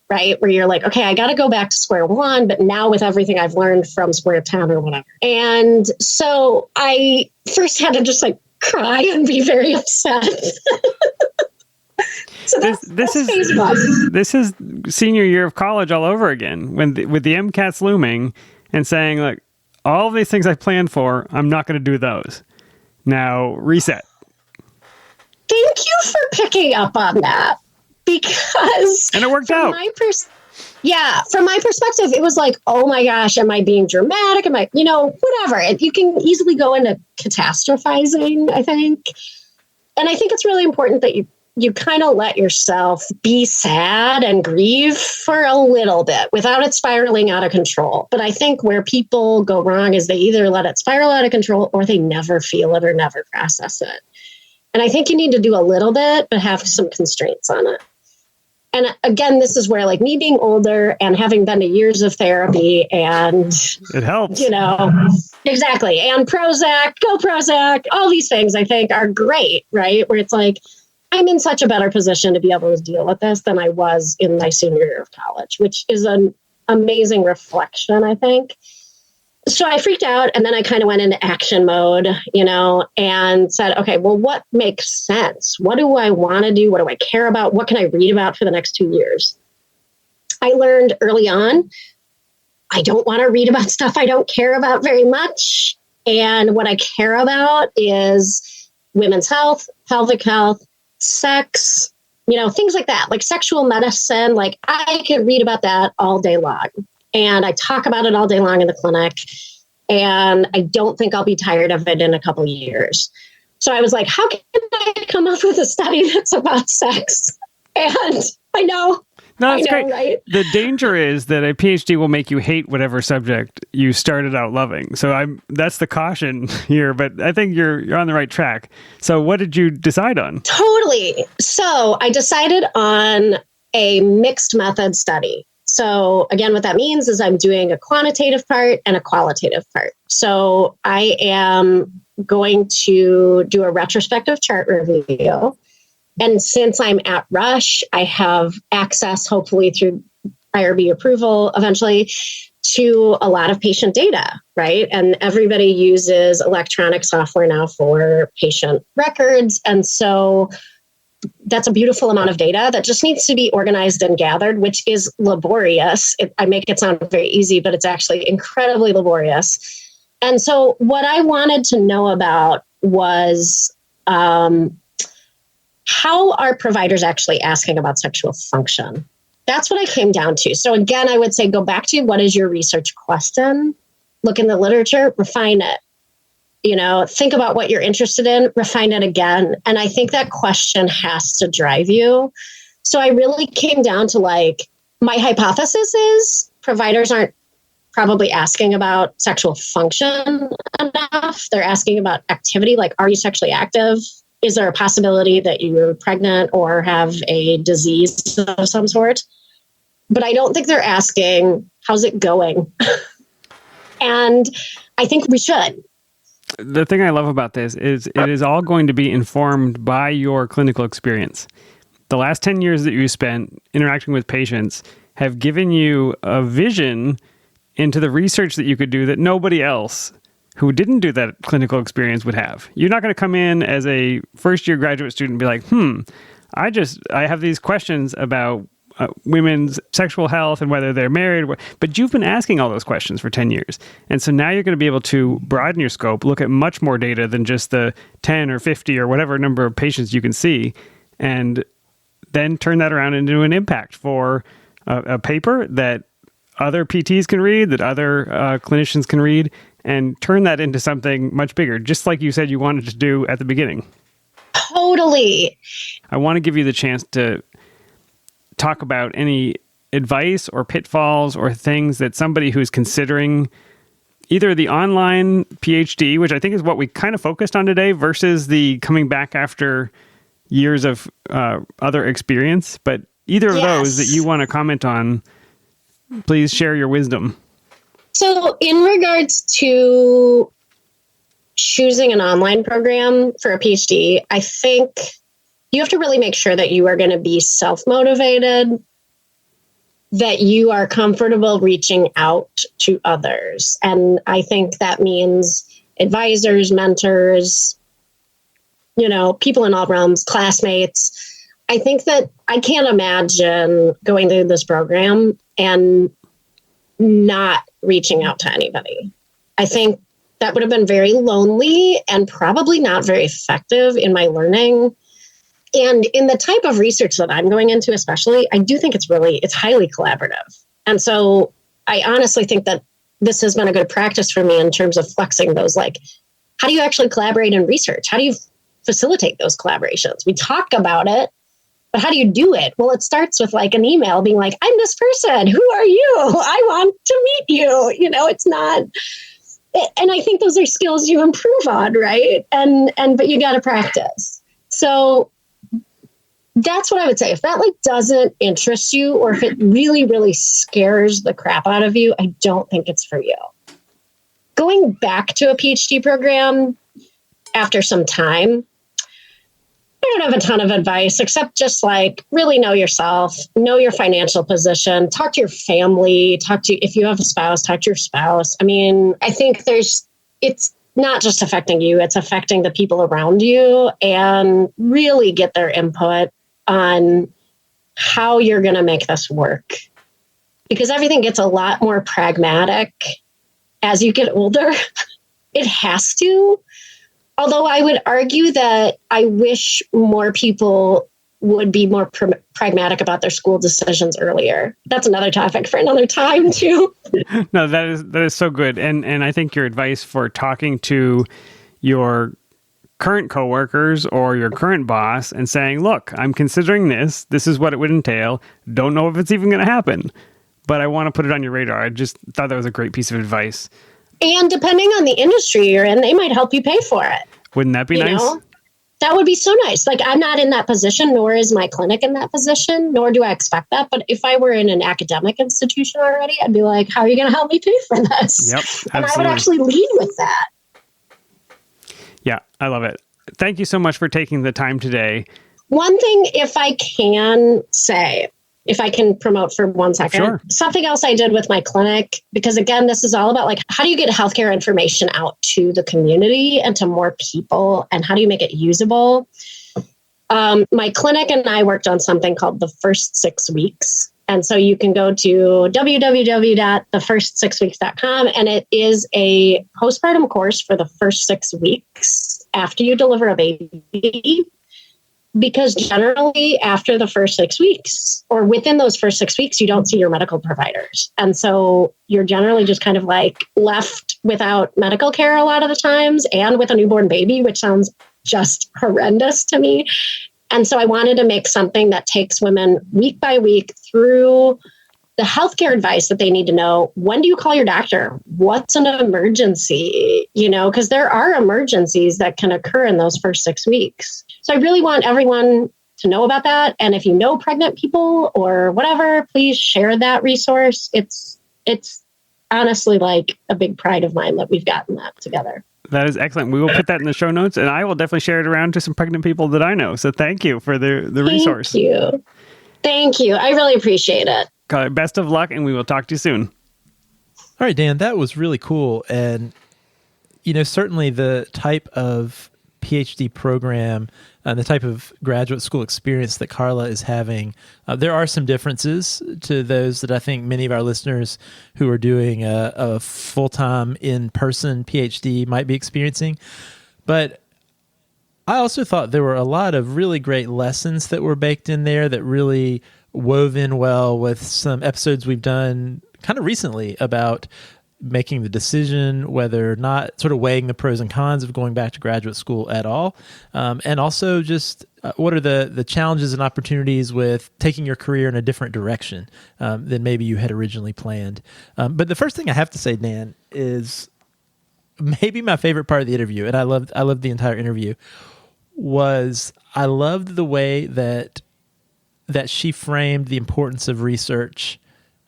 right? Where you're like, okay, I got to go back to square one, but now with everything I've learned from square 10 or whatever. And so I first had to just like cry and be very upset. So this is senior year of college all over again with the MCATs looming and saying like all of these things I planned for, I'm not going to do those. Now reset. Thank you for picking up on that because and it worked out. From my perspective, it was like, oh my gosh, am I being dramatic? Am I, whatever. You can easily go into catastrophizing, I think. And I think it's really important that you kind of let yourself be sad and grieve for a little bit without it spiraling out of control. But I think where people go wrong is they either let it spiral out of control or they never feel it or never process it. And I think you need to do a little bit, but have some constraints on it. And again, this is where like me being older and having been to years of therapy and it helps, exactly. And Prozac, all these things I think are great, right? Where it's like, I'm in such a better position to be able to deal with this than I was in my senior year of college, which is an amazing reflection, I think. So I freaked out, and then I kind of went into action mode, and said, okay, well, what makes sense? What do I want to do? What do I care about? What can I read about for the next 2 years? I learned early on, I don't want to read about stuff I don't care about very much. And what I care about is women's health, pelvic health, sex, things like that, like sexual medicine. Like I could read about that all day long. And I talk about it all day long in the clinic. And I don't think I'll be tired of it in a couple of years. So I was like, how can I come up with a study that's about sex? And I know. No, that's great. Right? The danger is that a PhD will make you hate whatever subject you started out loving. So that's the caution here, but I think you're on the right track. So what did you decide on? Totally. So I decided on a mixed method study. So again, what that means is I'm doing a quantitative part and a qualitative part. So I am going to do a retrospective chart review. And since I'm at Rush, I have access, hopefully through IRB approval eventually, to a lot of patient data, right? And everybody uses electronic software now for patient records. And so that's a beautiful amount of data that just needs to be organized and gathered, which is laborious. I make it sound very easy, but it's actually incredibly laborious. And so what I wanted to know about was how are providers actually asking about sexual function? That's what I came down to. So again, I would say go back to what is your research question? Look in the literature, refine it. Think about what you're interested in, refine it again. And I think that question has to drive you. So I really came down to my hypothesis is providers aren't probably asking about sexual function enough. They're asking about activity, like, are you sexually active? Is there a possibility that you're pregnant or have a disease of some sort? But I don't think they're asking, how's it going? And I think we should. The thing I love about this is it is all going to be informed by your clinical experience. The last 10 years that you spent interacting with patients have given you a vision into the research that you could do that nobody else who didn't do that clinical experience would have. You're not going to come in as a first-year graduate student and be like, I have these questions about women's sexual health and whether they're married. But you've been asking all those questions for 10 years. And so now you're going to be able to broaden your scope, look at much more data than just the 10 or 50 or whatever number of patients you can see, and then turn that around into an impact for a paper that other PTs can read, that other clinicians can read, and turn that into something much bigger, just like you said you wanted to do at the beginning. Totally. I want to give you the chance to talk about any advice or pitfalls or things that somebody who's considering either the online PhD, which I think is what we kind of focused on today, versus the coming back after years of other experience. But either of those that you want to comment on, please share your wisdom. So in regards to choosing an online program for a PhD, I think you have to really make sure that you are going to be self-motivated, that you are comfortable reaching out to others. And I think that means advisors, mentors, people in all realms, classmates. I think that I can't imagine going through this program and not reaching out to anybody. I think that would have been very lonely and probably not very effective in my learning. And in the type of research that I'm going into, especially, I do think it's highly collaborative. And so I honestly think that this has been a good practice for me in terms of flexing those, how do you actually collaborate in research? How do you facilitate those collaborations? We talk about it, but how do you do it? Well, it starts with an email being like, I'm this person. Who are you? I want to meet you. It's not. And I think those are skills you improve on, right? But you got to practice. So that's what I would say. If that doesn't interest you, or if it really, really scares the crap out of you, I don't think it's for you. Going back to a PhD program after some time, I don't have a ton of advice except just like really know yourself, know your financial position, talk to your family, if you have a spouse, talk to your spouse. I mean, I think it's not just affecting you, it's affecting the people around you, and really get their input on how you're going to make this work. Because everything gets a lot more pragmatic as you get older. It has to. Although I would argue that I wish more people would be more pragmatic about their school decisions earlier. That's another topic for another time too. No, that is so good. And I think your advice for talking to your current coworkers or your current boss and saying, look, I'm considering this. This is what it would entail. Don't know if it's even going to happen, but I want to put it on your radar. I just thought that was a great piece of advice. And depending on the industry you're in, they might help you pay for it. Wouldn't that be nice? That would be so nice. Like, I'm not in that position, nor is my clinic in that position, nor do I expect that. But if I were in an academic institution already, I'd be like, how are you going to help me pay for this? Yep, absolutely. And I would actually lead with that. Yeah, I love it. Thank you so much for taking the time today. One thing, if I can say, if I can promote for 1 second, sure. Something else I did with my clinic, because again, this is all about like, how do you get healthcare information out to the community and to more people, and how do you make it usable? My clinic and I worked on something called the First 6 Weeks. And so you can go to www.thefirst6weeks.com, and it is a postpartum course for the first 6 weeks after you deliver a baby. Because generally after the first 6 weeks, or within those first 6 weeks, you don't see your medical providers. And so you're generally just kind of like left without medical care a lot of the times, and with a newborn baby, which sounds just horrendous to me. And so I wanted to make something that takes women week by week through the healthcare advice that they need to know. When do you call your doctor? What's an emergency? Because there are emergencies that can occur in those first 6 weeks. So I really want everyone to know about that. And if you know pregnant people or whatever, please share that resource. It's honestly like a big pride of mine that we've gotten that together. That is excellent. We will put that in the show notes, and I will definitely share it around to some pregnant people that I know. So thank you for the resource. Thank you. I really appreciate it. Best of luck, and we will talk to you soon. All right, Dan, that was really cool. And, certainly the type of PhD program and the type of graduate school experience that Karla is having, there are some differences to those that I think many of our listeners who are doing a full-time in-person PhD might be experiencing. But I also thought there were a lot of really great lessons that were baked in there that really wove in well with some episodes we've done kind of recently about making the decision, whether or not, sort of weighing the pros and cons of going back to graduate school at all. And also just what are the challenges and opportunities with taking your career in a different direction than maybe you had originally planned. But the first thing I have to say, Dan, is maybe my favorite part of the interview, and I loved the entire interview, was I loved the way that she framed the importance of research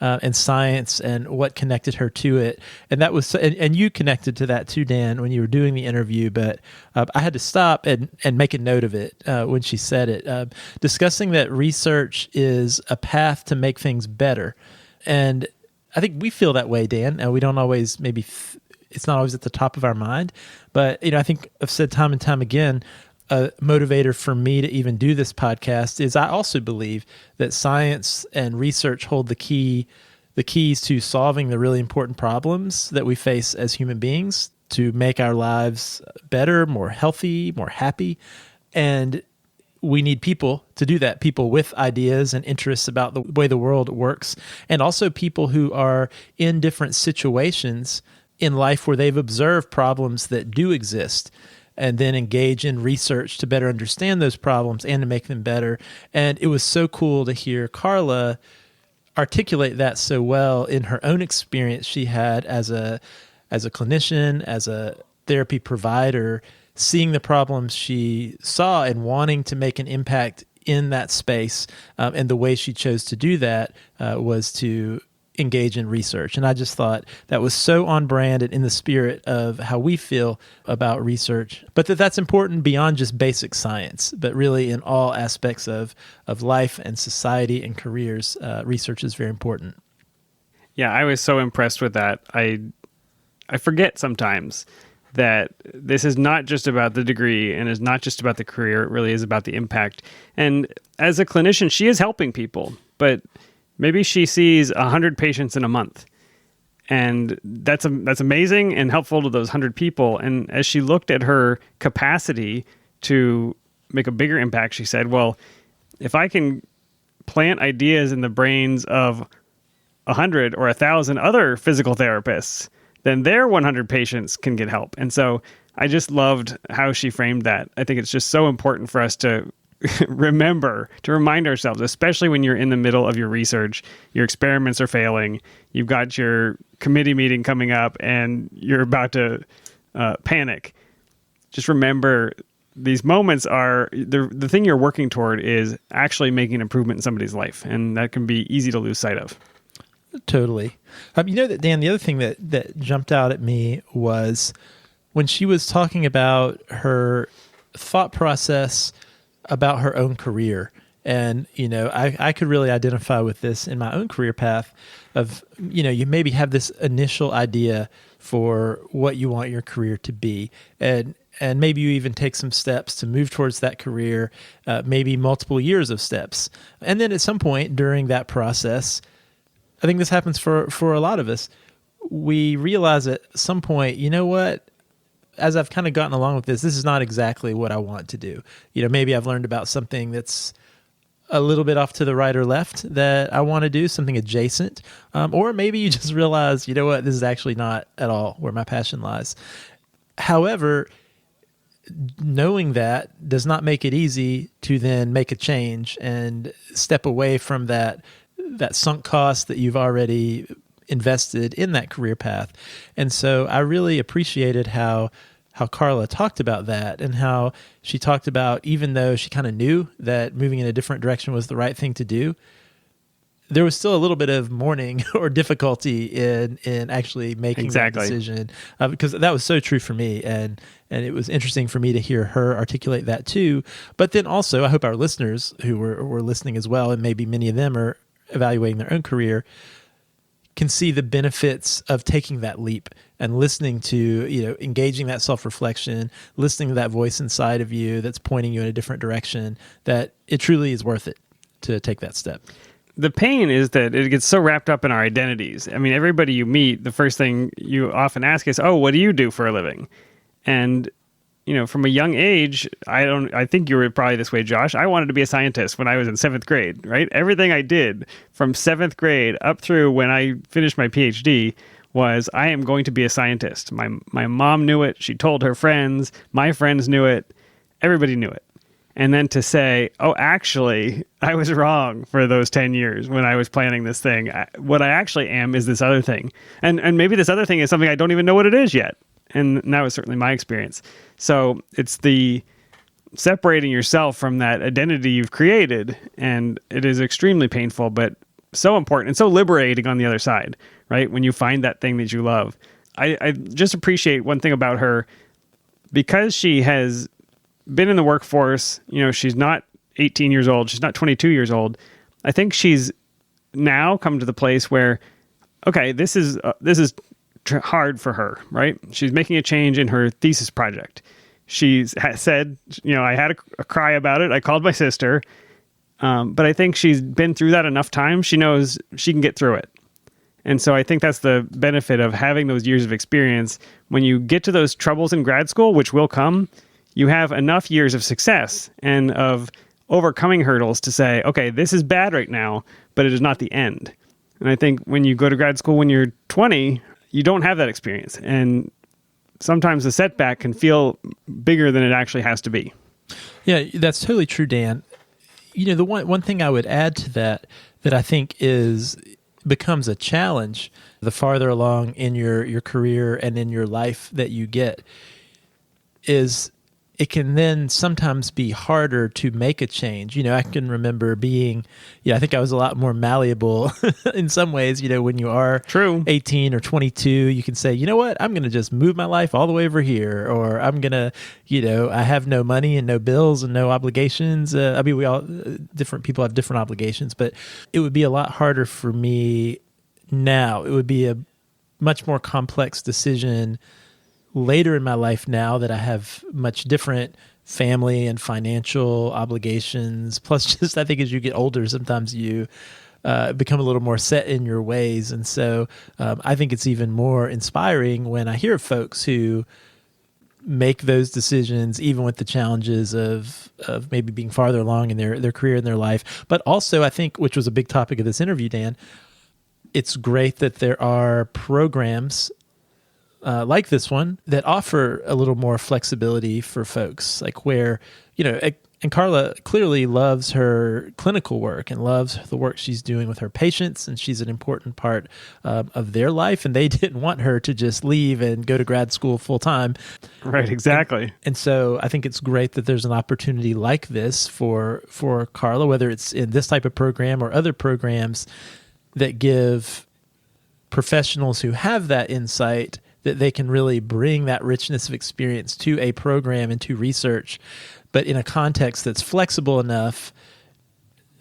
and science and what connected her to it. And that was, and you connected to that too, Dan, when you were doing the interview, but I had to stop and make a note of it when she said it, discussing that research is a path to make things better. And I think we feel that way, Dan. We don't always, it's not always at the top of our mind, but I think I've said time and time again, a motivator for me to even do this podcast is I also believe that science and research hold the keys to solving the really important problems that we face as human beings to make our lives better, more healthy, more happy. And we need people to do that, people with ideas and interests about the way the world works, and also people who are in different situations in life where they've observed problems that do exist, and then engage in research to better understand those problems and to make them better. And it was so cool to hear Karla articulate that so well in her own experience she had as a clinician, as a therapy provider, seeing the problems she saw and wanting to make an impact in that space. And the way she chose to do that was to engage in research. And I just thought that was so on brand and in the spirit of how we feel about research, but that's important beyond just basic science, but really in all aspects of life and society and careers. Research is very important. Yeah, I was so impressed with that. I forget sometimes that this is not just about the degree and is not just about the career. It really is about the impact. And as a clinician, she is helping people, but maybe she sees 100 patients in a month. And that's amazing and helpful to those 100 people. And as she looked at her capacity to make a bigger impact, she said, well, if I can plant ideas in the brains of 100 or 1,000 other physical therapists, then their 100 patients can get help. And so I just loved how she framed that. I think it's just so important for us to remind ourselves, especially when you're in the middle of your research, your experiments are failing, you've got your committee meeting coming up, and you're about to panic. Just remember, these moments are the thing you're working toward is actually making an improvement in somebody's life, and that can be easy to lose sight of. Totally. That, Dan, the other thing that jumped out at me was when she was talking about her thought process about her own career. And, I could really identify with this in my own career path of, you maybe have this initial idea for what you want your career to be. And maybe you even take some steps to move towards that career, maybe multiple years of steps. And then at some point during that process, I think this happens for a lot of us, we realize at some point, you know what? As I've kind of gotten along with this is not exactly what I want to do. Maybe I've learned about something that's a little bit off to the right or left that I want to do, something adjacent. Or maybe you just realize, you know what, this is actually not at all where my passion lies. However, knowing that does not make it easy to then make a change and step away from that sunk cost that you've already invested in that career path. And so I really appreciated how Karla talked about that, and how she talked about, even though she kind of knew that moving in a different direction was the right thing to do, there was still a little bit of mourning or difficulty in actually making that decision, because that was so true for me. And it was interesting for me to hear her articulate that too. But then also, I hope our listeners who were listening as well, and maybe many of them are evaluating their own career, can see the benefits of taking that leap and listening to, engaging that self-reflection, listening to that voice inside of you that's pointing you in a different direction, that it truly is worth it to take that step. The pain is that it gets so wrapped up in our identities. I mean, everybody you meet, the first thing you often ask is, oh, what do you do for a living? And from a young age, I think you were probably this way, Josh. I wanted to be a scientist when I was in 7th grade, right? Everything I did from 7th grade up through when I finished my PhD was, I am going to be a scientist. My mom knew it. She told her friends. My friends knew it. Everybody knew it. And then to say, oh, actually, I was wrong for those 10 years when I was planning this thing. What I actually am is this other thing. And maybe this other thing is something I don't even know what it is yet. And that was certainly my experience. So it's the separating yourself from that identity you've created. And it is extremely painful, but so important and so liberating on the other side, right? When you find that thing that you love. I just appreciate one thing about her, because she has been in the workforce. She's not 18 years old. She's not 22 years old. I think she's now come to the place where, okay, this is hard for her, right? She's making a change in her thesis project. She's said, I had a cry about it. I called my sister. But I think she's been through that enough times. She knows she can get through it. And so I think that's the benefit of having those years of experience. When you get to those troubles in grad school, which will come, you have enough years of success and of overcoming hurdles to say, okay, this is bad right now, but it is not the end. And I think when you go to grad school when you're 20, you don't have that experience. And sometimes the setback can feel bigger than it actually has to be. Yeah, that's totally true, Dan. The one thing I would add to that I think becomes a challenge the farther along in your career and in your life that you get is it can then sometimes be harder to make a change. I can remember being, I think I was a lot more malleable in some ways, when you are True. 18 or 22, you can say, you know what, I'm going to just move my life all the way over here, or I'm going to, I have no money and no bills and no obligations. We all, different people have different obligations, but it would be a lot harder for me now. It would be a much more complex decision later in my life now that I have much different family and financial obligations. Plus, just I think as you get older, sometimes you become a little more set in your ways. And so I think it's even more inspiring when I hear folks who make those decisions, even with the challenges of maybe being farther along in their career and their life. But also, I think, which was a big topic of this interview, Dan, it's great that there are programs like this one that offer a little more flexibility for folks, like where, and Karla clearly loves her clinical work and loves the work she's doing with her patients, and she's an important part of their life, and they didn't want her to just leave and go to grad school full time. Right, exactly. And so I think it's great that there's an opportunity like this for Karla, whether it's in this type of program or other programs that give professionals who have that insight that they can really bring that richness of experience to a program and to research, but in a context that's flexible enough,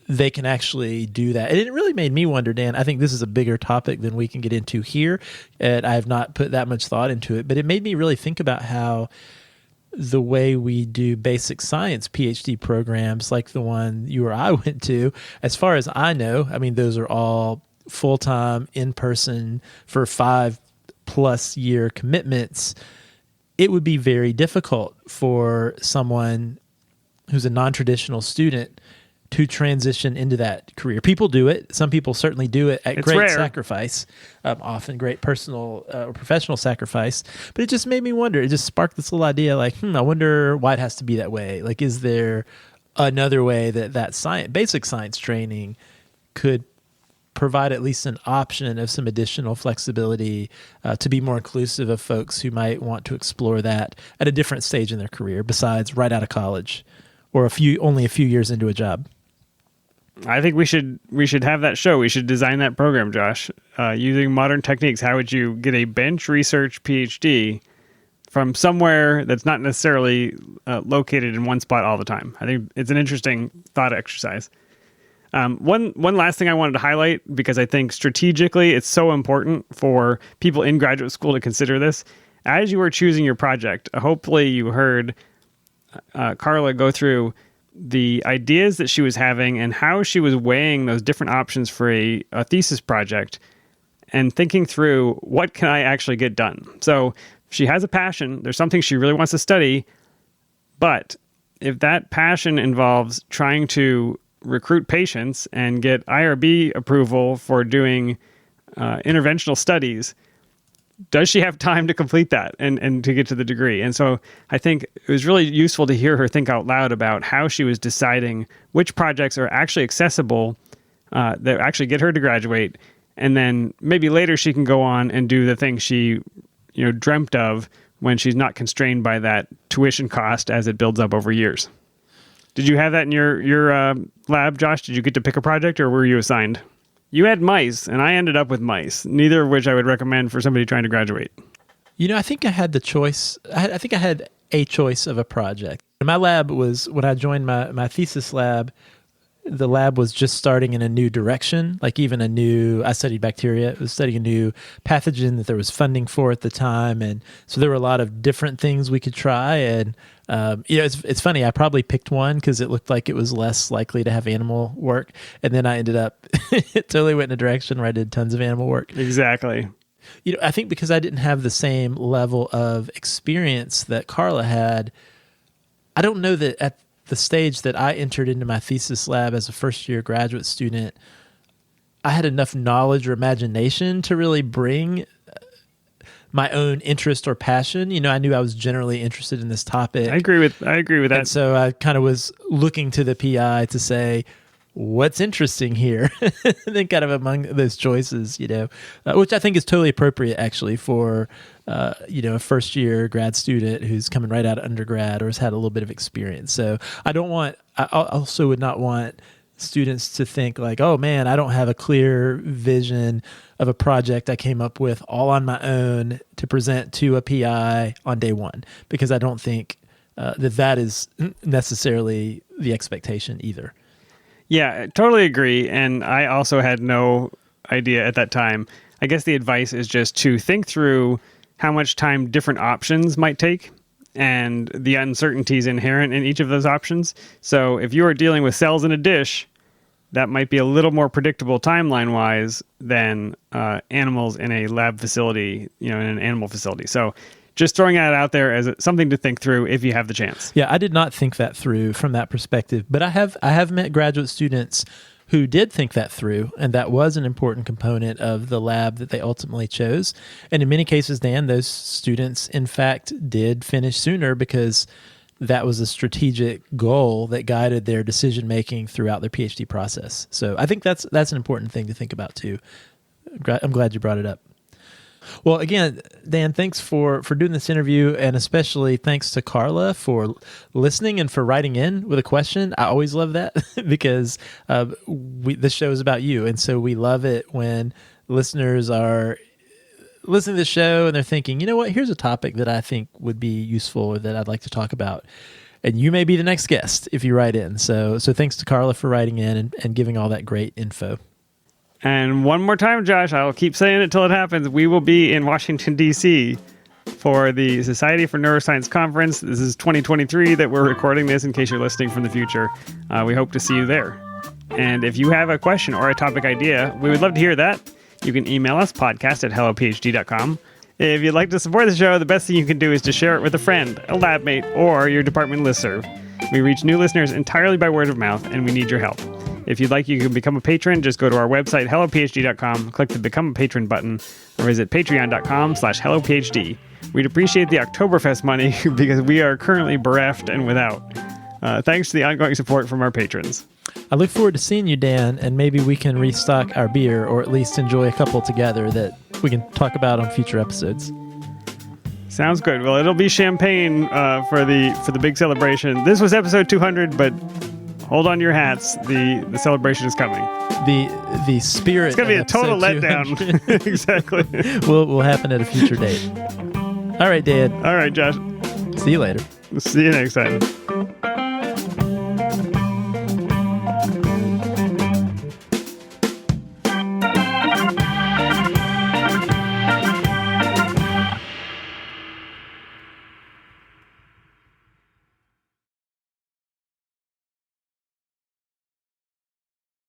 they can actually do that. And it really made me wonder, Dan, I think this is a bigger topic than we can get into here, and I have not put that much thought into it, but it made me really think about how the way we do basic science PhD programs like the one you or I went to, as far as I know, those are all full-time, in-person for 5+ year commitments. It would be very difficult for someone who's a non-traditional student to transition into that career. People do it. Some people certainly do it at great rare. sacrifice, often great personal or professional sacrifice. But it just made me wonder. It just sparked this little idea like, I wonder why it has to be that way. Like, is there another way that science, basic science training could provide at least an option of some additional flexibility to be more inclusive of folks who might want to explore that at a different stage in their career besides right out of college or only a few years into a job? I think we should have that show. We should design that program, Josh. Using modern techniques, how would you get a bench research PhD from somewhere that's not necessarily located in one spot all the time? I think it's an interesting thought exercise. One last thing I wanted to highlight, because I think strategically it's so important for people in graduate school to consider this. As you were choosing your project, hopefully you heard Karla go through the ideas that she was having and how she was weighing those different options for a thesis project and thinking through what can I actually get done. So she has a passion. There's something she really wants to study, but if that passion involves trying to recruit patients and get IRB approval for doing interventional studies, does she have time to complete that and to get to the degree? And so I think it was really useful to hear her think out loud about how she was deciding which projects are actually accessible that actually get her to graduate. And then maybe later she can go on and do the things she dreamt of when she's not constrained by that tuition cost as it builds up over years. Did you have that in your lab, Josh? Did you get to pick a project, or were you assigned? You had mice, and I ended up with mice, neither of which I would recommend for somebody trying to graduate. I think I had the choice. I think I had a choice of a project. My lab was, when I joined my thesis lab, the lab was just starting in a new direction, like even I studied bacteria. I was studying a new pathogen that there was funding for at the time. And so there were a lot of different things we could try. And, it's funny. I probably picked one because it looked like it was less likely to have animal work. And then I ended up, it totally went in a direction where I did tons of animal work. Exactly. I think because I didn't have the same level of experience that Karla had, I don't know that at the stage that I entered into my thesis lab as a first-year graduate student, I had enough knowledge or imagination to really bring my own interest or passion. I knew I was generally interested in this topic. I agree with that. And so I kind of was looking to the PI to say, what's interesting here? And then kind of among those choices, which I think is totally appropriate actually for, a first year grad student who's coming right out of undergrad or has had a little bit of experience. So I also would not want students to think like, oh man, I don't have a clear vision of a project I came up with all on my own to present to a PI on day one, because I don't think that is necessarily the expectation either. Yeah, I totally agree. And I also had no idea at that time. I guess the advice is just to think through how much time different options might take and the uncertainties inherent in each of those options. So if you are dealing with cells in a dish, that might be a little more predictable timeline-wise than animals in a lab facility, in an animal facility. So just throwing that out there as something to think through if you have the chance. Yeah, I did not think that through from that perspective, but I have met graduate students who did think that through, and that was an important component of the lab that they ultimately chose. And in many cases, Dan, those students, in fact, did finish sooner because that was a strategic goal that guided their decision-making throughout their PhD process. So I think that's an important thing to think about, too. I'm glad you brought it up. Well, again, Dan, thanks for doing this interview, and especially thanks to Karla for listening and for writing in with a question. I always love that because this show is about you, and so we love it when listeners are listening to the show and they're thinking, you know what, here's a topic that I think would be useful or that I'd like to talk about. And you may be the next guest if you write in. So thanks to Karla for writing in and giving all that great info. And one more time, Josh, I'll keep saying it till it happens. We will be in Washington, D.C. for the Society for Neuroscience Conference. This is 2023 that we're recording this in case you're listening from the future. We hope to see you there. And if you have a question or a topic idea, we would love to hear that. You can email us, podcast@hellophd.com. If you'd like to support the show, the best thing you can do is to share it with a friend, a lab mate, or your department listserv. We reach new listeners entirely by word of mouth, and we need your help. If you'd like, you can become a patron. Just go to our website, hellophd.com, click the Become a Patron button, or visit patreon.com/hellophd. We'd appreciate the Oktoberfest money because we are currently bereft and without. Thanks to the ongoing support from our patrons. I look forward to seeing you, Dan, and maybe we can restock our beer or at least enjoy a couple together that we can talk about on future episodes. Sounds good. Well, it'll be champagne for the big celebration. This was episode 200, but hold on to your hats. The celebration is coming. The spirit. It's gonna be a total letdown. Exactly. will happen at a future date. All right, Dan. All right, Josh. See you later. See you next time.